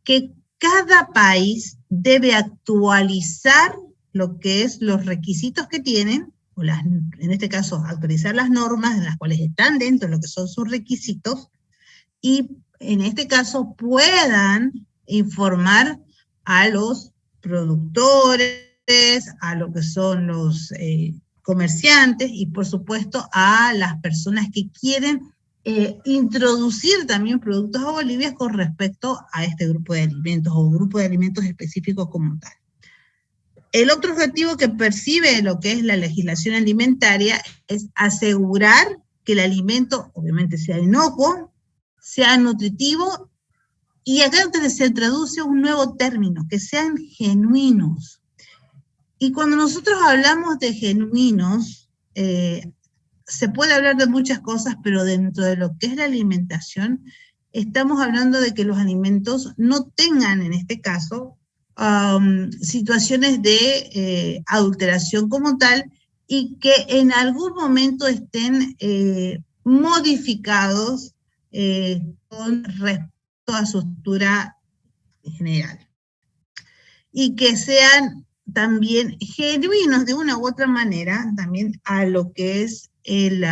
Speaker 1: Que cada país debe actualizar lo que es los requisitos que tienen, o en este caso actualizar las normas en las cuales están dentro de lo que son sus requisitos, y en este caso puedan informar a los productores, a lo que son los comerciantes y por supuesto a las personas que quieren introducir también productos a Bolivia con respecto a este grupo de alimentos o grupo de alimentos específicos como tal. El otro objetivo que percibe lo que es la legislación alimentaria es asegurar que el alimento obviamente sea inocuo, sea nutritivo, y acá entonces se introduce un nuevo término, que sean genuinos. Y cuando nosotros hablamos de genuinos, se puede hablar de muchas cosas, pero dentro de lo que es la alimentación, estamos hablando de que los alimentos no tengan, en este caso, situaciones de adulteración como tal, y que en algún momento estén modificados con respecto a su estructura general. Y que sean también genuinos de una u otra manera, también a lo que es el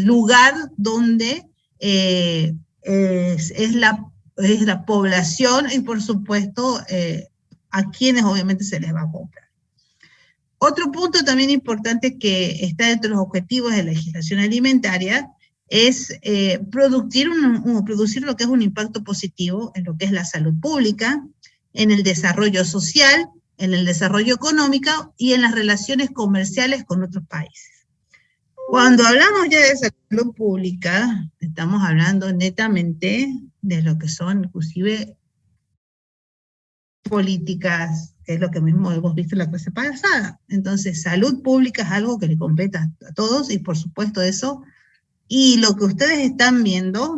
Speaker 1: lugar donde es la población y por supuesto a quienes obviamente se les va a comprar. Otro punto también importante que está dentro de los objetivos de la legislación alimentaria es producir lo que es un impacto positivo en lo que es la salud pública, en el desarrollo social, en el desarrollo económico y en las relaciones comerciales con otros países. Cuando hablamos ya de salud pública, estamos hablando netamente de lo que son inclusive políticas, que es lo que mismo hemos visto en la clase pasada. Entonces, salud pública es algo que le compete a todos y por supuesto eso. Y lo que ustedes están viendo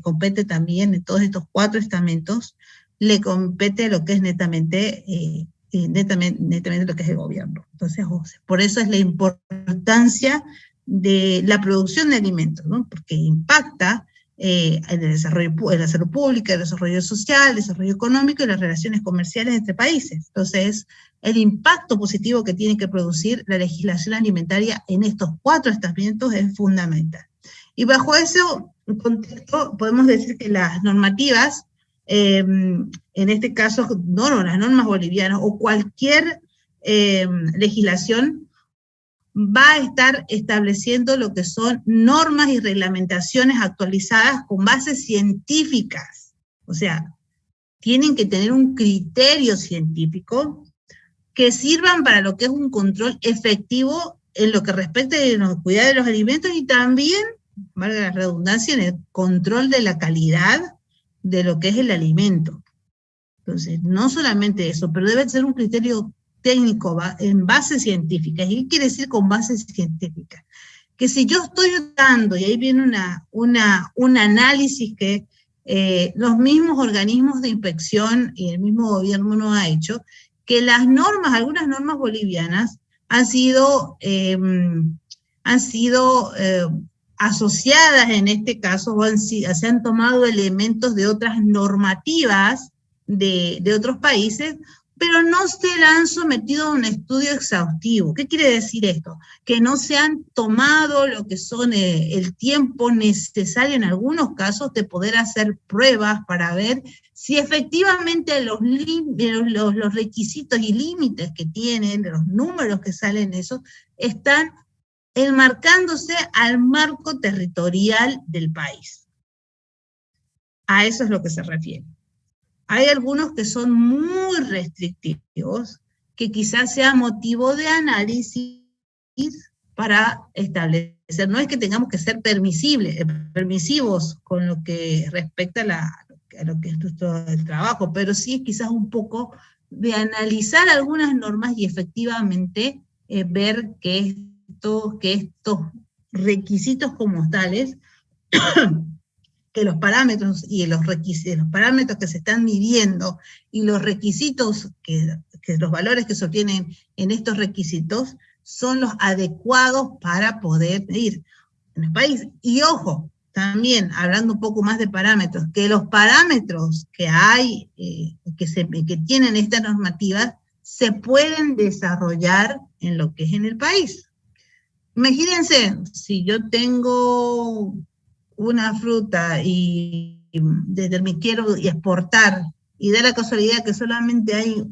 Speaker 1: compete también en todos estos 4 estamentos, le compete lo que es netamente lo que es el gobierno. Entonces, por eso es la importancia de la producción de alimentos, ¿no? Porque impacta en la salud pública, el desarrollo social, el desarrollo económico y las relaciones comerciales entre países. Entonces, el impacto positivo que tiene que producir la legislación alimentaria en estos 4 estamentos es fundamental. Y bajo ese contexto podemos decir que las normativas en este caso, las normas bolivianas o cualquier legislación va a estar estableciendo lo que son normas y reglamentaciones actualizadas con bases científicas. O sea, tienen que tener un criterio científico que sirvan para lo que es un control efectivo en lo que respecta a los cuidados de los alimentos y también, valga la redundancia, en el control de la calidad de lo que es el alimento. Entonces, no solamente eso, pero debe ser un criterio técnico en bases científicas. ¿Y qué quiere decir con bases científicas? Que si yo estoy dando, y ahí viene un análisis que los mismos organismos de inspección y el mismo gobierno nos ha hecho, que las normas, algunas normas bolivianas, han sido asociadas en este caso, se han tomado elementos de otras normativas de otros países, pero no se la han sometido a un estudio exhaustivo. ¿Qué quiere decir esto? Que no se han tomado lo que son el tiempo necesario en algunos casos de poder hacer pruebas para ver si efectivamente los requisitos y límites que tienen, los números que salen esos, están enmarcándose al marco territorial del país. A eso es lo que se refiere. Hay algunos que son muy restrictivos, que quizás sea motivo de análisis para establecer. No es que tengamos que ser permisivos con lo que respecta a lo que es el trabajo, pero sí es quizás un poco de analizar algunas normas y efectivamente ver que estos requisitos como tales, que los parámetros y los parámetros que se están midiendo y los requisitos, que los valores que se obtienen en estos requisitos son los adecuados para poder medir en el país. Y ojo, también hablando un poco más de parámetros, que los parámetros que hay, que tienen estas normativas, se pueden desarrollar en lo que es en el país. Imagínense, si yo tengo una fruta y desde me quiero exportar y da la casualidad que solamente hay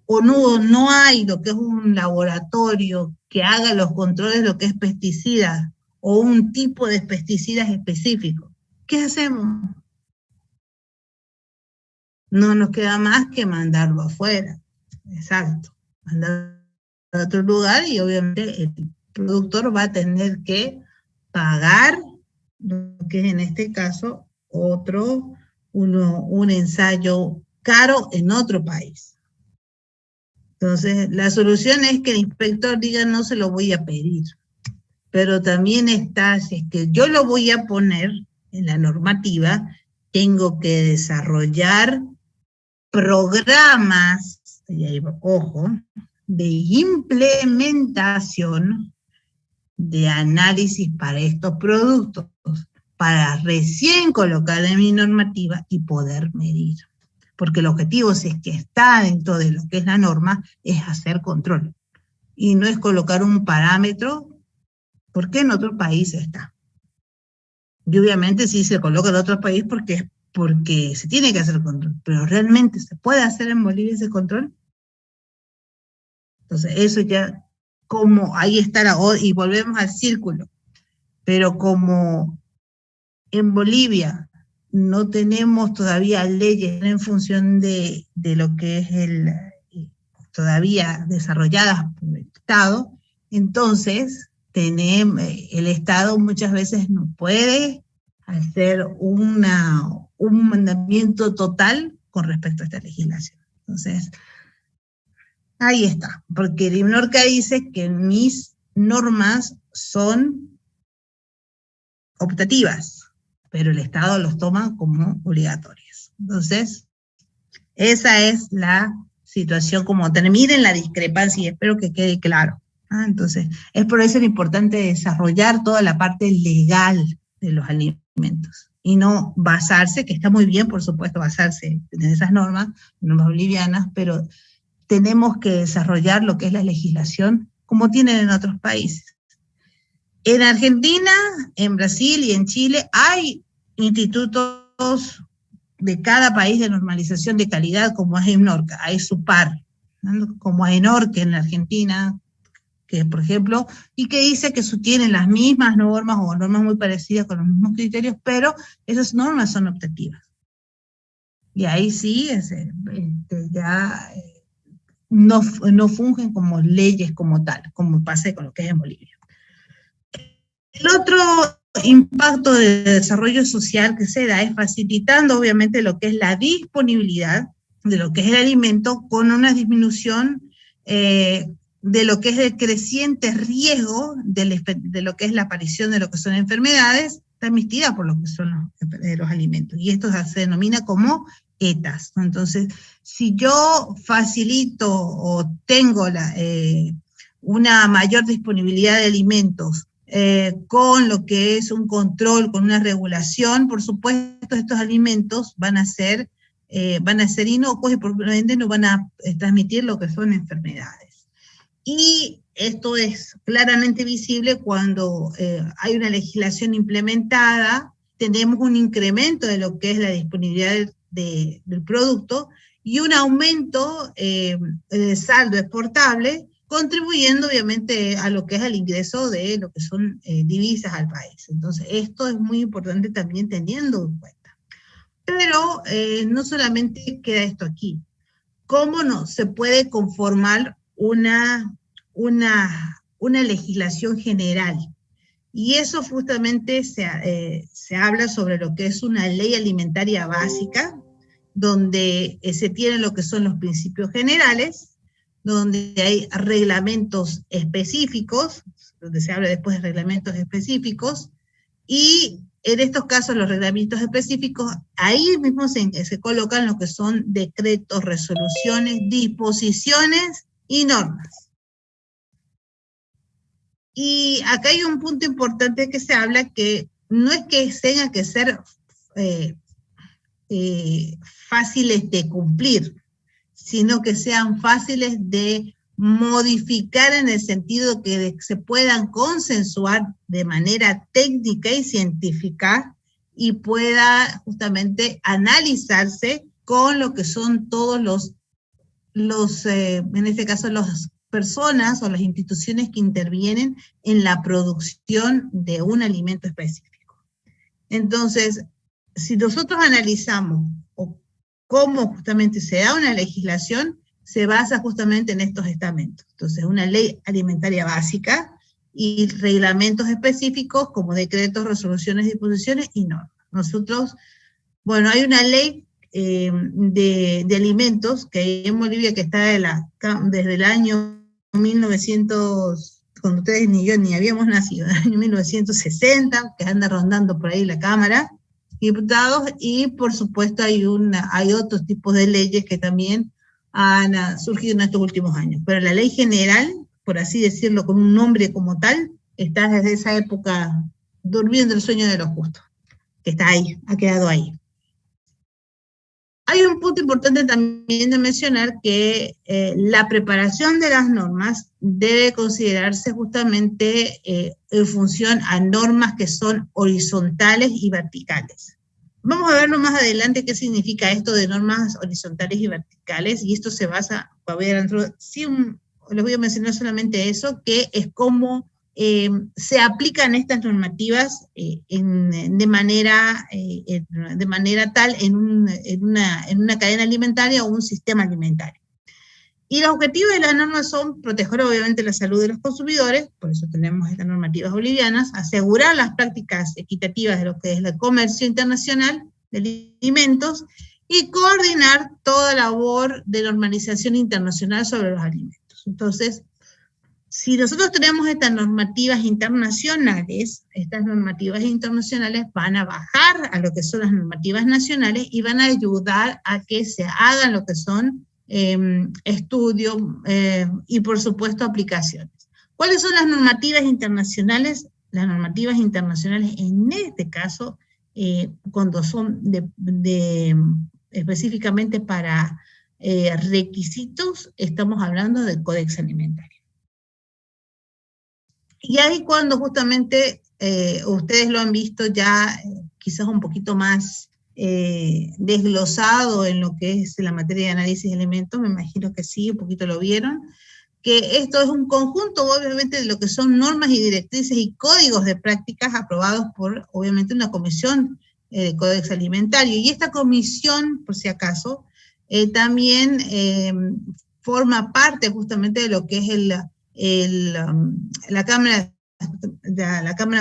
Speaker 1: o no hay lo que es un laboratorio que haga los controles de lo que es pesticidas o un tipo de pesticidas específico, ¿qué hacemos? No nos queda más que mandarlo afuera. Exacto, mandarlo a otro lugar y obviamente el productor va a tener que pagar lo que es en este caso un ensayo caro en otro país. Entonces, la solución es que el inspector diga no se lo voy a pedir, pero también está, si es que yo lo voy a poner en la normativa, tengo que desarrollar programas, y ahí, ojo, de implementación de análisis para estos productos, para recién colocar en mi normativa y poder medir. Porque el objetivo, si es que está dentro de lo que es la norma, es hacer control. Y no es colocar un parámetro, porque en otro país está. Y obviamente sí se coloca en otro país porque se tiene que hacer control. Pero ¿realmente se puede hacer en Bolivia ese control? Entonces eso ya, como ahí está y volvemos al círculo. Pero como en Bolivia no tenemos todavía leyes en función de lo que es todavía desarrolladas por el Estado, entonces el Estado muchas veces no puede hacer un mandamiento total con respecto a esta legislación. Entonces, ahí está, porque el IMNORCA dice que mis normas son optativas, pero el Estado los toma como obligatorias. Entonces, esa es la situación, miren la discrepancia y espero que quede claro. Entonces, es por eso importante desarrollar toda la parte legal de los alimentos y no basarse, que está muy bien, por supuesto, basarse en esas normas bolivianas, pero tenemos que desarrollar lo que es la legislación como tienen en otros países. En Argentina, en Brasil y en Chile hay institutos de cada país de normalización de calidad, como es ENORCA, hay su par, ¿no? Como ENORCA en la Argentina, que por ejemplo, y que dice que tienen las mismas normas o normas muy parecidas con los mismos criterios, pero esas normas son optativas. Y ahí sí, ya no fungen como leyes como tal, como pasa con lo que es en Bolivia. El otro impacto de desarrollo social que se da es facilitando obviamente lo que es la disponibilidad de lo que es el alimento con una disminución de lo que es el creciente riesgo de lo que es la aparición de lo que son enfermedades transmitidas por lo que son los alimentos. Y esto se denomina como ETAs, ¿no? Entonces, si yo facilito o tengo una mayor disponibilidad de alimentos con lo que es un control, con una regulación, por supuesto estos alimentos van a ser inocuos y por ende no van a transmitir lo que son enfermedades. Y esto es claramente visible cuando hay una legislación implementada, tenemos un incremento de lo que es la disponibilidad del producto y un aumento del saldo exportable, contribuyendo obviamente a lo que es el ingreso de lo que son divisas al país. Entonces esto es muy importante también teniendo en cuenta. Pero no solamente queda esto aquí. ¿Cómo no se puede conformar una legislación general? Y eso justamente se habla sobre lo que es una ley alimentaria básica, donde se tienen lo que son los principios generales, donde hay reglamentos específicos, donde se habla después de reglamentos específicos, y en estos casos los reglamentos específicos, ahí mismo se colocan lo que son decretos, resoluciones, disposiciones y normas. Y acá hay un punto importante que se habla que no es que tenga que ser fáciles de cumplir, sino que sean fáciles de modificar en el sentido que se puedan consensuar de manera técnica y científica y pueda justamente analizarse con lo que son todos en este caso, las personas o las instituciones que intervienen en la producción de un alimento específico. Entonces, si nosotros analizamos cómo justamente se da una legislación, se basa justamente en estos estamentos. Entonces, una ley alimentaria básica y reglamentos específicos como decretos, resoluciones, disposiciones y normas. Nosotros, bueno, hay una ley de alimentos que hay en Bolivia que está desde el año 1900, cuando ustedes ni yo ni habíamos nacido, en el año 1960, que anda rondando por ahí la Cámara de Diputados, y por supuesto hay otros tipos de leyes que también han surgido en estos últimos años. Pero la ley general, por así decirlo, con un nombre como tal, está desde esa época durmiendo el sueño de los justos, que está ahí, ha quedado ahí. Hay un punto importante también de mencionar que la preparación de las normas debe considerarse justamente en función a normas que son horizontales y verticales. Vamos a verlo más adelante qué significa esto de normas horizontales y verticales, y esto se basa, les voy a mencionar solamente eso, que es cómo se aplican estas normativas de manera tal en una cadena alimentaria o un sistema alimentario. Y los objetivos de las normas son proteger obviamente la salud de los consumidores, por eso tenemos estas normativas bolivianas, asegurar las prácticas equitativas de lo que es el comercio internacional de alimentos y coordinar toda labor de normalización internacional sobre los alimentos. Entonces, si nosotros tenemos estas normativas internacionales van a bajar a lo que son las normativas nacionales y van a ayudar a que se hagan lo que son estudios y por supuesto aplicaciones. ¿Cuáles son las normativas internacionales? Las normativas internacionales en este caso, cuando son específicamente para requisitos, estamos hablando del Códex Alimentario. Y ahí cuando justamente ustedes lo han visto ya quizás un poquito más desglosado en lo que es la materia de análisis de elementos, me imagino que sí, un poquito lo vieron, que esto es un conjunto, obviamente, de lo que son normas y directrices y códigos de prácticas aprobados por, obviamente, una comisión de Códex Alimentario. Y esta comisión, por si acaso, también forma parte justamente de lo que es la Cámara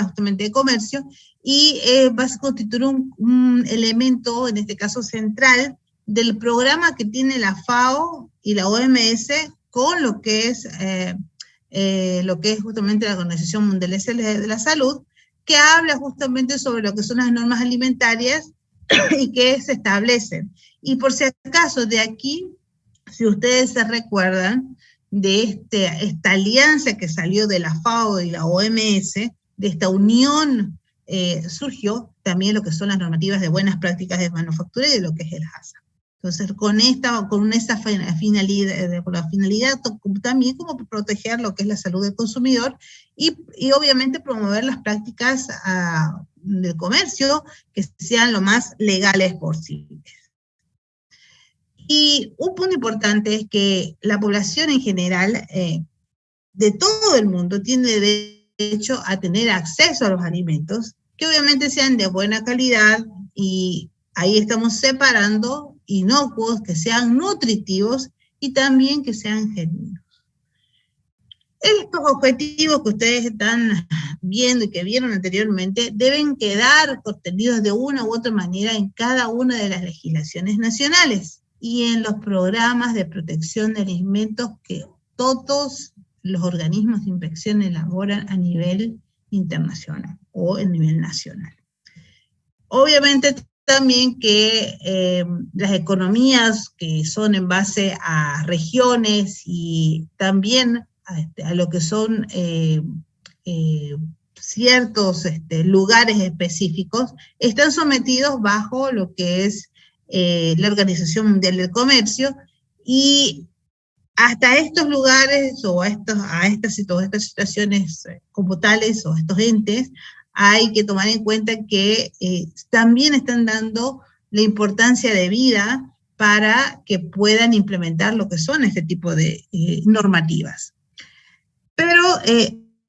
Speaker 1: justamente de Comercio, y va a constituir un elemento, en este caso central, del programa que tiene la FAO y la OMS con lo que es justamente la Organización Mundial de la Salud, que habla justamente sobre lo que son las normas alimentarias y que se establecen. Y por si acaso, de aquí, si ustedes se recuerdan, de esta alianza que salió de la FAO y la OMS, de esta unión, surgió también lo que son las normativas de buenas prácticas de manufactura y de lo que es el HACCP. Entonces, con esa finalidad también como proteger lo que es la salud del consumidor y obviamente promover las prácticas del comercio que sean lo más legales posibles. Y un punto importante es que la población en general de todo el mundo tiene derecho a tener acceso a los alimentos que obviamente sean de buena calidad, y ahí estamos separando inocuos, que sean nutritivos y también que sean genuinos. Estos objetivos que ustedes están viendo y que vieron anteriormente deben quedar contenidos de una u otra manera en cada una de las legislaciones nacionales y en los programas de protección de alimentos que todos los organismos de inspección elaboran a nivel internacional o a nivel nacional. Obviamente también que las economías que son en base a regiones y también a lo que son ciertos lugares específicos están sometidos bajo lo que es la Organización Mundial del Comercio, y hasta estos lugares o a estas situaciones como tales o estos entes hay que tomar en cuenta que también están dando la importancia de vida para que puedan implementar lo que son este tipo de normativas. Pero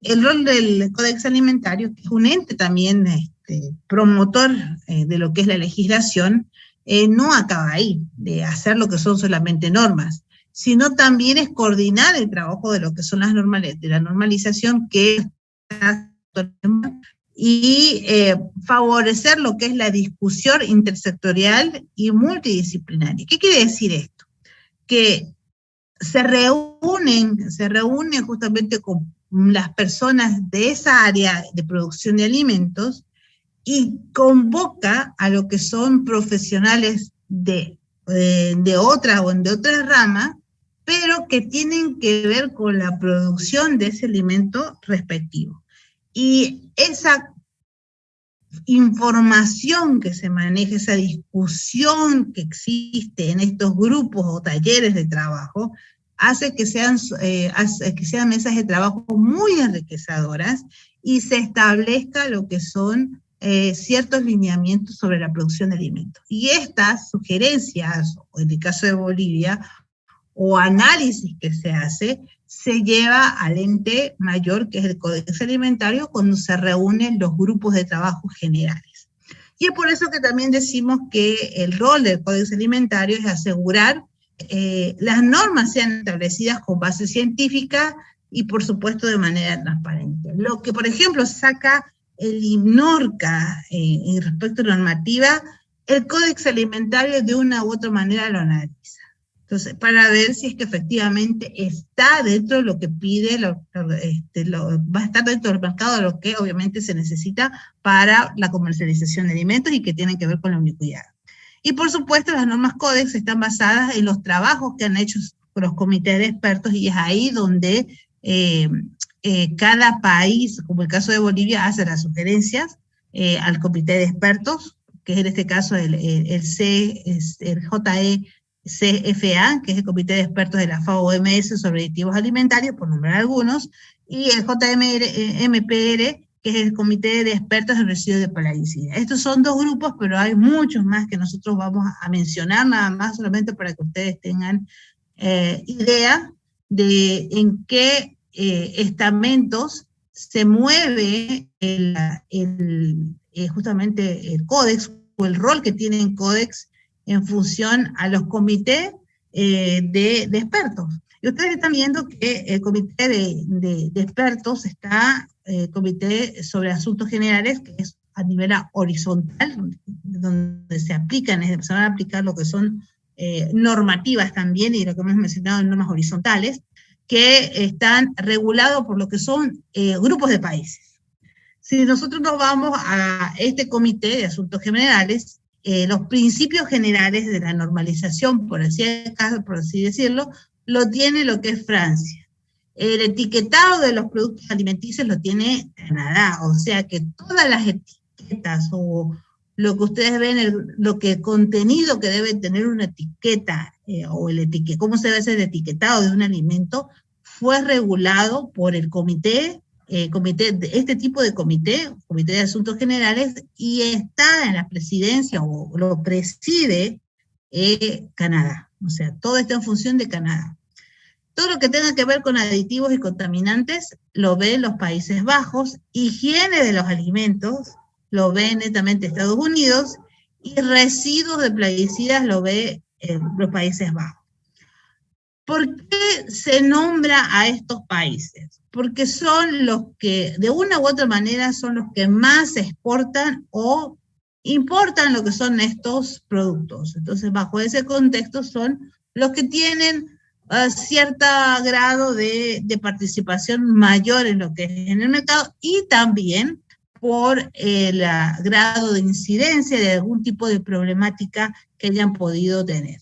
Speaker 1: el rol del Códex Alimentario, que es un ente también promotor de lo que es la legislación, no acaba ahí, de hacer lo que son solamente normas, sino también es coordinar el trabajo de lo que son las normales, de la normalización que y favorecer lo que es la discusión intersectorial y multidisciplinaria. ¿Qué quiere decir esto? Que se reúnen justamente con las personas de esa área de producción de alimentos y convoca a lo que son profesionales de otra rama, pero que tienen que ver con la producción de ese alimento respectivo. Y esa información que se maneja, esa discusión que existe en estos grupos o talleres de trabajo, hace que sean mesas de trabajo muy enriquecedoras y se establezca lo que son ciertos lineamientos sobre la producción de alimentos. Y estas sugerencias, en el caso de Bolivia, o análisis que se hace, se lleva al ente mayor, que es el Códex Alimentario, cuando se reúnen los grupos de trabajo generales. Y es por eso que también decimos que el rol del Códex Alimentario es asegurar las normas sean establecidas con base científica y, por supuesto, de manera transparente. Lo que, por ejemplo, saca el INNORCA respecto a normativa, el Códex Alimentario de una u otra manera lo analiza. Entonces, para ver si es que efectivamente está dentro de lo que pide, va a estar dentro del mercado de lo que obviamente se necesita para la comercialización de alimentos y que tienen que ver con la ubicuidad. Y por supuesto, las normas Códex están basadas en los trabajos que han hecho los comités de expertos, y es ahí donde cada país, como el caso de Bolivia, hace las sugerencias al comité de expertos, que es en este caso el JECFA, que es el Comité de Expertos de la FAO-OMS sobre aditivos alimentarios, por nombrar algunos, y el JMPR, que es el Comité de Expertos en Residuos de Plaguicidas. Estos son dos grupos, pero hay muchos más que nosotros vamos a mencionar, nada más solamente para que ustedes tengan idea de en qué estamentos se mueve justamente el Códex, o el rol que tiene el Códex en función a los comités de expertos. Y ustedes están viendo que el comité de expertos está, comité sobre asuntos generales, que es a nivel horizontal, donde se aplican, se van a aplicar lo que son normativas también, y lo que hemos mencionado en normas horizontales, que están regulados por lo que son grupos de países. Si nosotros nos vamos a este comité de asuntos generales, los principios generales de la normalización, por así decirlo, lo tiene lo que es Francia. El etiquetado de los productos alimenticios lo tiene Canadá, o sea que todas las etiquetas o lo que ustedes ven, el contenido que debe tener una etiqueta, cómo se debe hacer el etiquetado de un alimento, fue regulado por el comité, este tipo de comité de asuntos generales, y está en la presidencia, o lo preside Canadá. O sea, todo está en función de Canadá. Todo lo que tenga que ver con aditivos y contaminantes lo ven los Países Bajos, higiene de los alimentos lo ve netamente Estados Unidos, y residuos de plaguicidas lo ve los Países Bajos. ¿Por qué se nombra a estos países? Porque son los que, de una u otra manera, son los que más exportan o importan lo que son estos productos. Entonces, bajo ese contexto, son los que tienen cierto grado de participación mayor en lo que es en el mercado, y también por el grado de incidencia de algún tipo de problemática que hayan podido tener.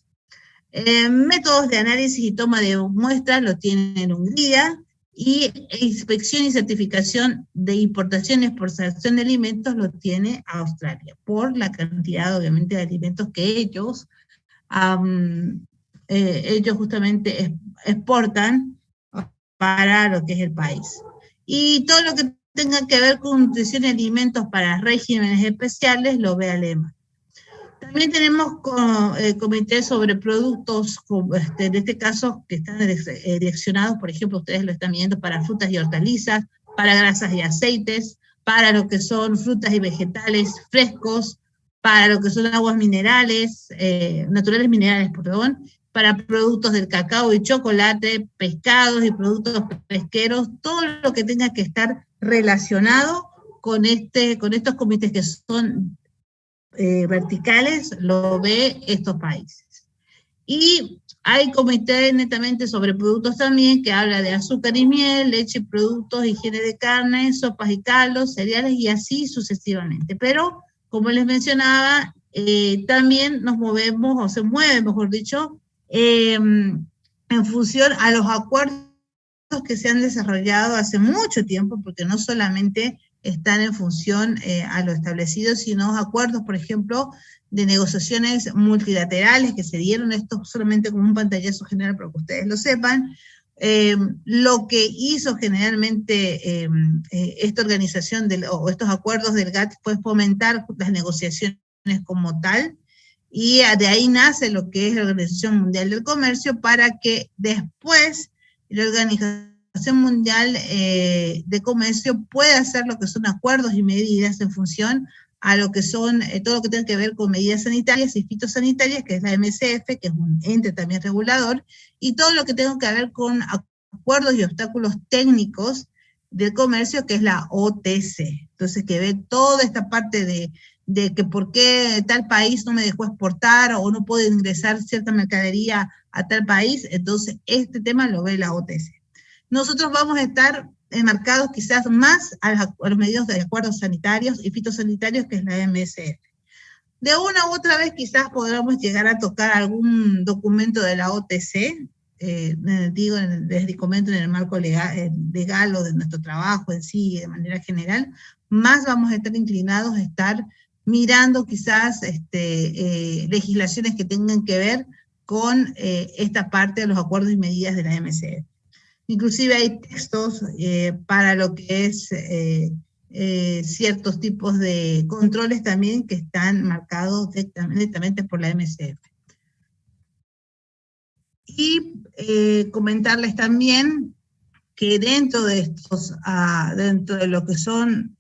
Speaker 1: Métodos de análisis y toma de muestras lo tienen en Hungría, y inspección y certificación de importación y exportación de alimentos lo tiene Australia, por la cantidad, obviamente, de alimentos que ellos justamente exportan para lo que es el país. Y todo lo que tenga que ver con nutrición y alimentos para regímenes especiales lo ve Alemania. También tenemos comités sobre productos, en este caso, que están direccionados, por ejemplo, ustedes lo están viendo, para frutas y hortalizas, para grasas y aceites, para lo que son frutas y vegetales frescos, para lo que son aguas minerales, naturales minerales, perdón, para productos del cacao y chocolate, pescados y productos pesqueros, todo lo que tenga que estar relacionado con estos comités que son verticales, lo ve estos países. Y hay comités netamente sobre productos también, que habla de azúcar y miel, leche y productos, higiene de carne, sopas y caldos, cereales, y así sucesivamente. Pero, como les mencionaba, también nos movemos, o se mueve, mejor dicho, en función a los acuerdos que se han desarrollado hace mucho tiempo, porque no solamente están en función a lo establecido, sino acuerdos, por ejemplo, de negociaciones multilaterales que se dieron, esto solamente como un pantallazo general para que ustedes lo sepan. Lo que hizo generalmente esta organización o estos acuerdos del GATT fue fomentar las negociaciones como tal, y de ahí nace lo que es la Organización Mundial del Comercio, para que después la Organización Mundial de Comercio puede hacer lo que son acuerdos y medidas en función a lo que son todo lo que tiene que ver con medidas sanitarias y fitosanitarias, que es la MSF, que es un ente también regulador, y todo lo que tenga que ver con acuerdos y obstáculos técnicos del comercio, que es la OTC. Entonces, que ve toda esta parte de que por qué tal país no me dejó exportar o no puede ingresar cierta mercadería a tal país. Entonces, este tema lo ve la OTC. Nosotros vamos a estar enmarcados quizás más a los medios de acuerdos sanitarios y fitosanitarios, que es la MSF. De una u otra vez quizás podamos llegar a tocar algún documento de la OTC, les comento en el marco legal o de nuestro trabajo en sí, de manera general, más vamos a estar inclinados a estar mirando quizás legislaciones que tengan que ver con esta parte de los acuerdos y medidas de la MSF. Inclusive hay textos para lo que es ciertos tipos de controles también que están marcados directamente por la MCF. Y comentarles también que dentro de estos, dentro de lo que son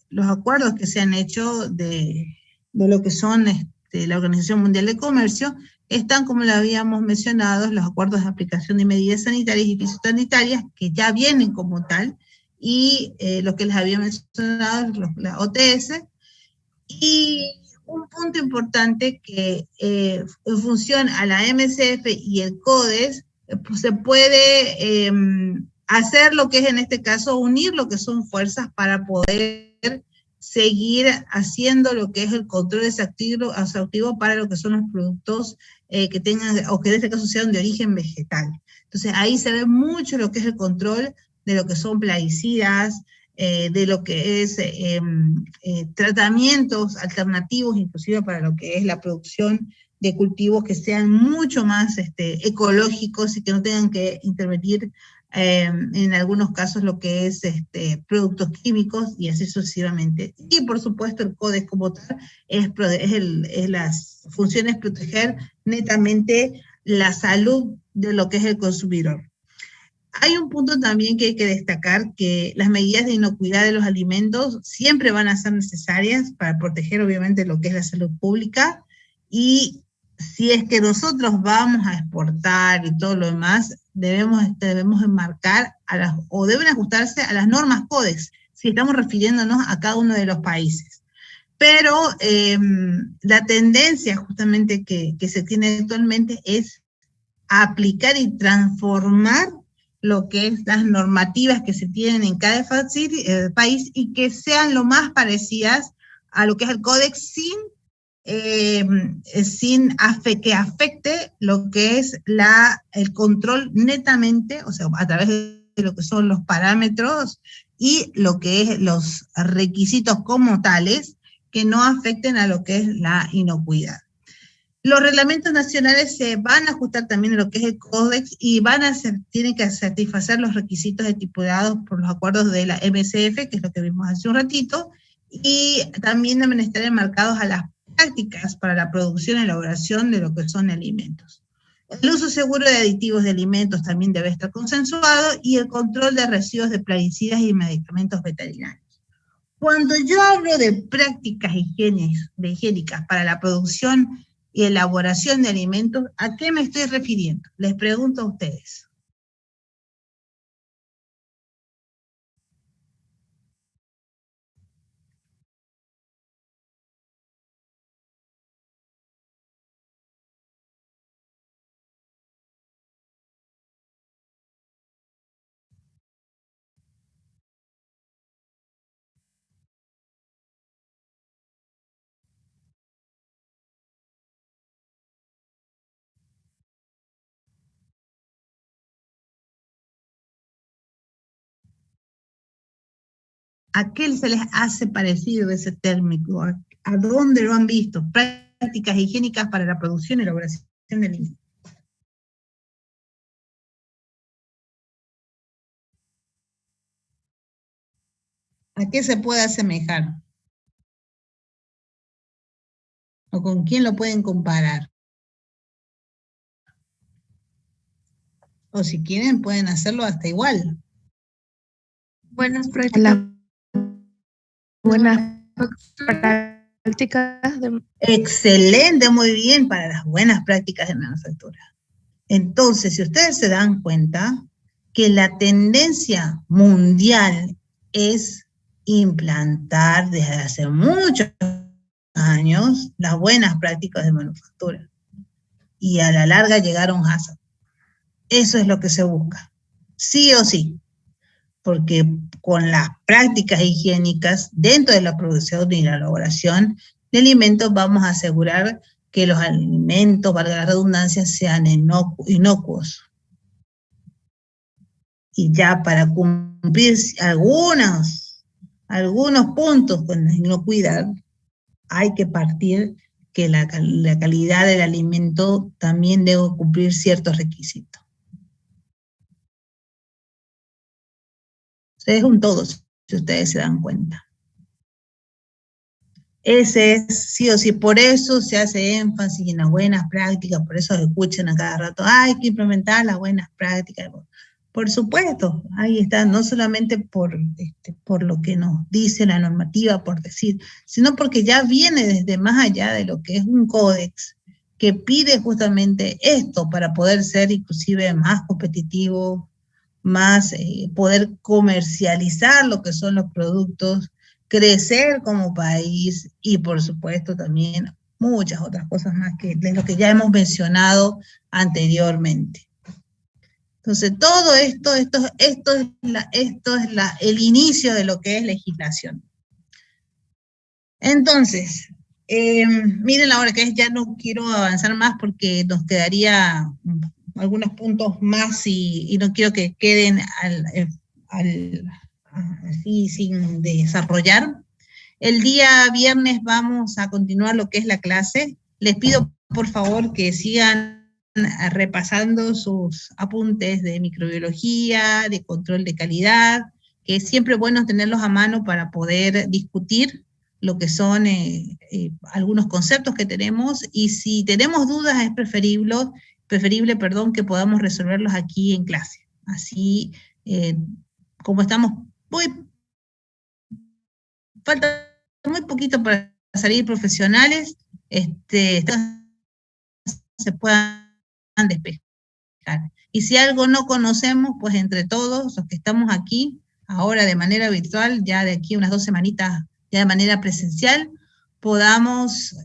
Speaker 1: los acuerdos que se han hecho de lo que son la Organización Mundial de Comercio, están, como lo habíamos mencionado, los acuerdos de aplicación de medidas sanitarias y fitosanitarias, que ya vienen como tal, y lo que les había mencionado, la OTS, y un punto importante que en función a la MCF y el CODES, pues se puede hacer lo que es en este caso unir lo que son fuerzas para poder seguir haciendo lo que es el control exhaustivo para lo que son los productos que tengan, o que en este caso sean de origen vegetal. Entonces ahí se ve mucho lo que es el control de lo que son plaguicidas, de lo que es tratamientos alternativos, inclusive para lo que es la producción de cultivos que sean mucho más ecológicos y que no tengan que intervenir en algunos casos lo que es productos químicos y así sucesivamente. Y por supuesto el CODES como tal las funciones proteger netamente la salud de lo que es el consumidor. Hay un punto también que hay que destacar, que las medidas de inocuidad de los alimentos siempre van a ser necesarias para proteger obviamente lo que es la salud pública, y si es que nosotros vamos a exportar y todo lo demás, debemos enmarcar o deben ajustarse a las normas CODES, si estamos refiriéndonos a cada uno de los países. Pero la tendencia justamente que se tiene actualmente es aplicar y transformar lo que es las normativas que se tienen en cada país y que sean lo más parecidas a lo que es el Codex sin que afecte lo que es el control netamente, o sea, a través de lo que son los parámetros y lo que es los requisitos como tales, que no afecten a lo que es la inocuidad. Los reglamentos nacionales se van a ajustar también a lo que es el Códex y tienen que satisfacer los requisitos estipulados por los acuerdos de la MCF, que es lo que vimos hace un ratito, y también deben estar enmarcados a las prácticas para la producción y elaboración de lo que son alimentos. El uso seguro de aditivos de alimentos también debe estar consensuado, y el control de residuos de plaguicidas y medicamentos veterinarios. Cuando yo hablo de prácticas higiénicas para la producción y elaboración de alimentos, ¿a qué me estoy refiriendo? Les pregunto a ustedes. ¿A qué se les hace parecido ese término? ¿A dónde lo han visto? Prácticas higiénicas para la producción y elaboración de alimentos. ¿A qué se puede asemejar? ¿O con quién lo pueden comparar? O si quieren, pueden hacerlo hasta igual.
Speaker 4: Buenas prácticas.
Speaker 2: Buenas prácticas de...
Speaker 1: Excelente, muy bien, para las buenas prácticas de manufactura. Entonces, si ustedes se dan cuenta que la tendencia mundial es implantar desde hace muchos años las buenas prácticas de manufactura, y a la larga llegaron a HACCP. Eso es lo que se busca, sí o sí, porque con las prácticas higiénicas dentro de la producción y la elaboración de alimentos vamos a asegurar que los alimentos, valga la redundancia, sean inocuos. Y ya para cumplir algunos puntos con la inocuidad, hay que partir que la calidad del alimento también debe cumplir ciertos requisitos. Es un todo, si ustedes se dan cuenta. Ese es sí o sí, por eso se hace énfasis en las buenas prácticas, por eso escuchan a cada rato, hay que implementar las buenas prácticas. Por supuesto, ahí está, no solamente por lo que nos dice la normativa, por decir, sino porque ya viene desde más allá de lo que es un códex que pide justamente esto para poder ser inclusive más competitivo, más poder comercializar lo que son los productos, crecer como país y por supuesto también muchas otras cosas más que de lo que ya hemos mencionado anteriormente. Entonces, todo esto es el inicio de lo que es legislación. Entonces, miren la hora que es, ya no quiero avanzar más porque nos quedaría algunos puntos más y no quiero que queden así sin desarrollar. El día viernes vamos a continuar lo que es la clase. Les pido por favor que sigan repasando sus apuntes de microbiología, de control de calidad, que es siempre bueno tenerlos a mano para poder discutir lo que son algunos conceptos que tenemos, y si tenemos dudas es preferible, que podamos resolverlos aquí en clase. Así, como estamos falta muy poquito para salir profesionales, se puedan despejar. Y si algo no conocemos, pues entre todos los que estamos aquí, ahora de manera virtual, ya de aquí unas 2 semanitas, ya de manera presencial, podamos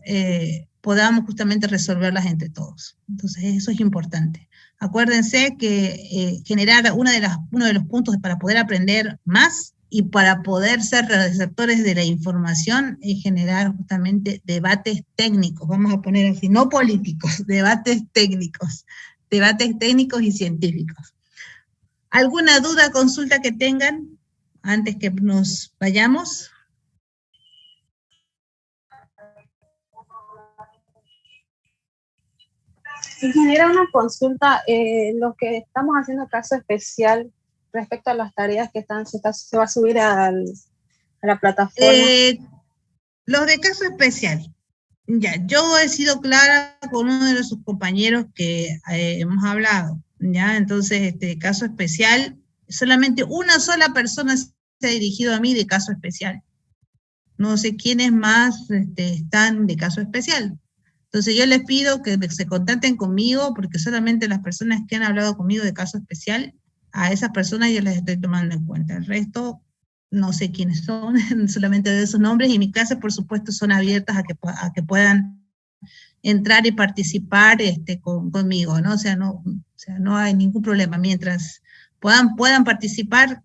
Speaker 1: justamente resolverlas entre todos. Entonces eso es importante. Acuérdense que generar uno de los puntos para poder aprender más y para poder ser receptores de la información es generar justamente debates técnicos, vamos a poner así, no políticos, debates técnicos y científicos. ¿Alguna duda, consulta que tengan antes que nos vayamos?
Speaker 7: Ingeniera, una consulta, lo que estamos haciendo caso especial respecto a las tareas que se va a subir a la plataforma.
Speaker 1: Los de caso especial. Ya, yo he sido clara con uno de sus compañeros que hemos hablado, ya, entonces, caso especial, solamente una sola persona se ha dirigido a mí de caso especial. No sé quiénes más están de caso especial. Entonces yo les pido que se contacten conmigo, porque solamente las personas que han hablado conmigo de caso especial, a esas personas yo les estoy tomando en cuenta. El resto, no sé quiénes son, solamente de sus nombres, y mis clases, por supuesto, son abiertas a que puedan entrar y participar conmigo, ¿no? O sea, no hay ningún problema. Mientras puedan participar,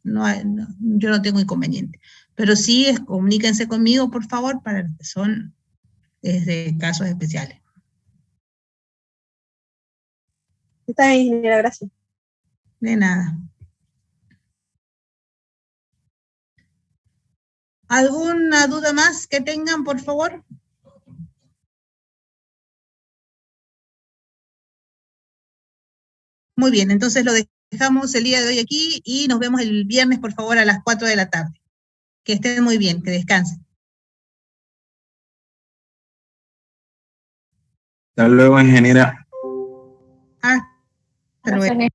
Speaker 1: yo no tengo inconveniente. Pero sí, comuníquense conmigo, por favor, para los que son de casos especiales.
Speaker 7: Está bien, ingeniera, gracias.
Speaker 1: De nada. ¿Alguna duda más que tengan, por favor? Muy bien, entonces lo dejamos el día de hoy aquí y nos vemos el viernes, por favor, a las 4 de la tarde. Que estén muy bien, que descansen.
Speaker 8: Hasta luego, ingeniera.
Speaker 1: Hasta luego.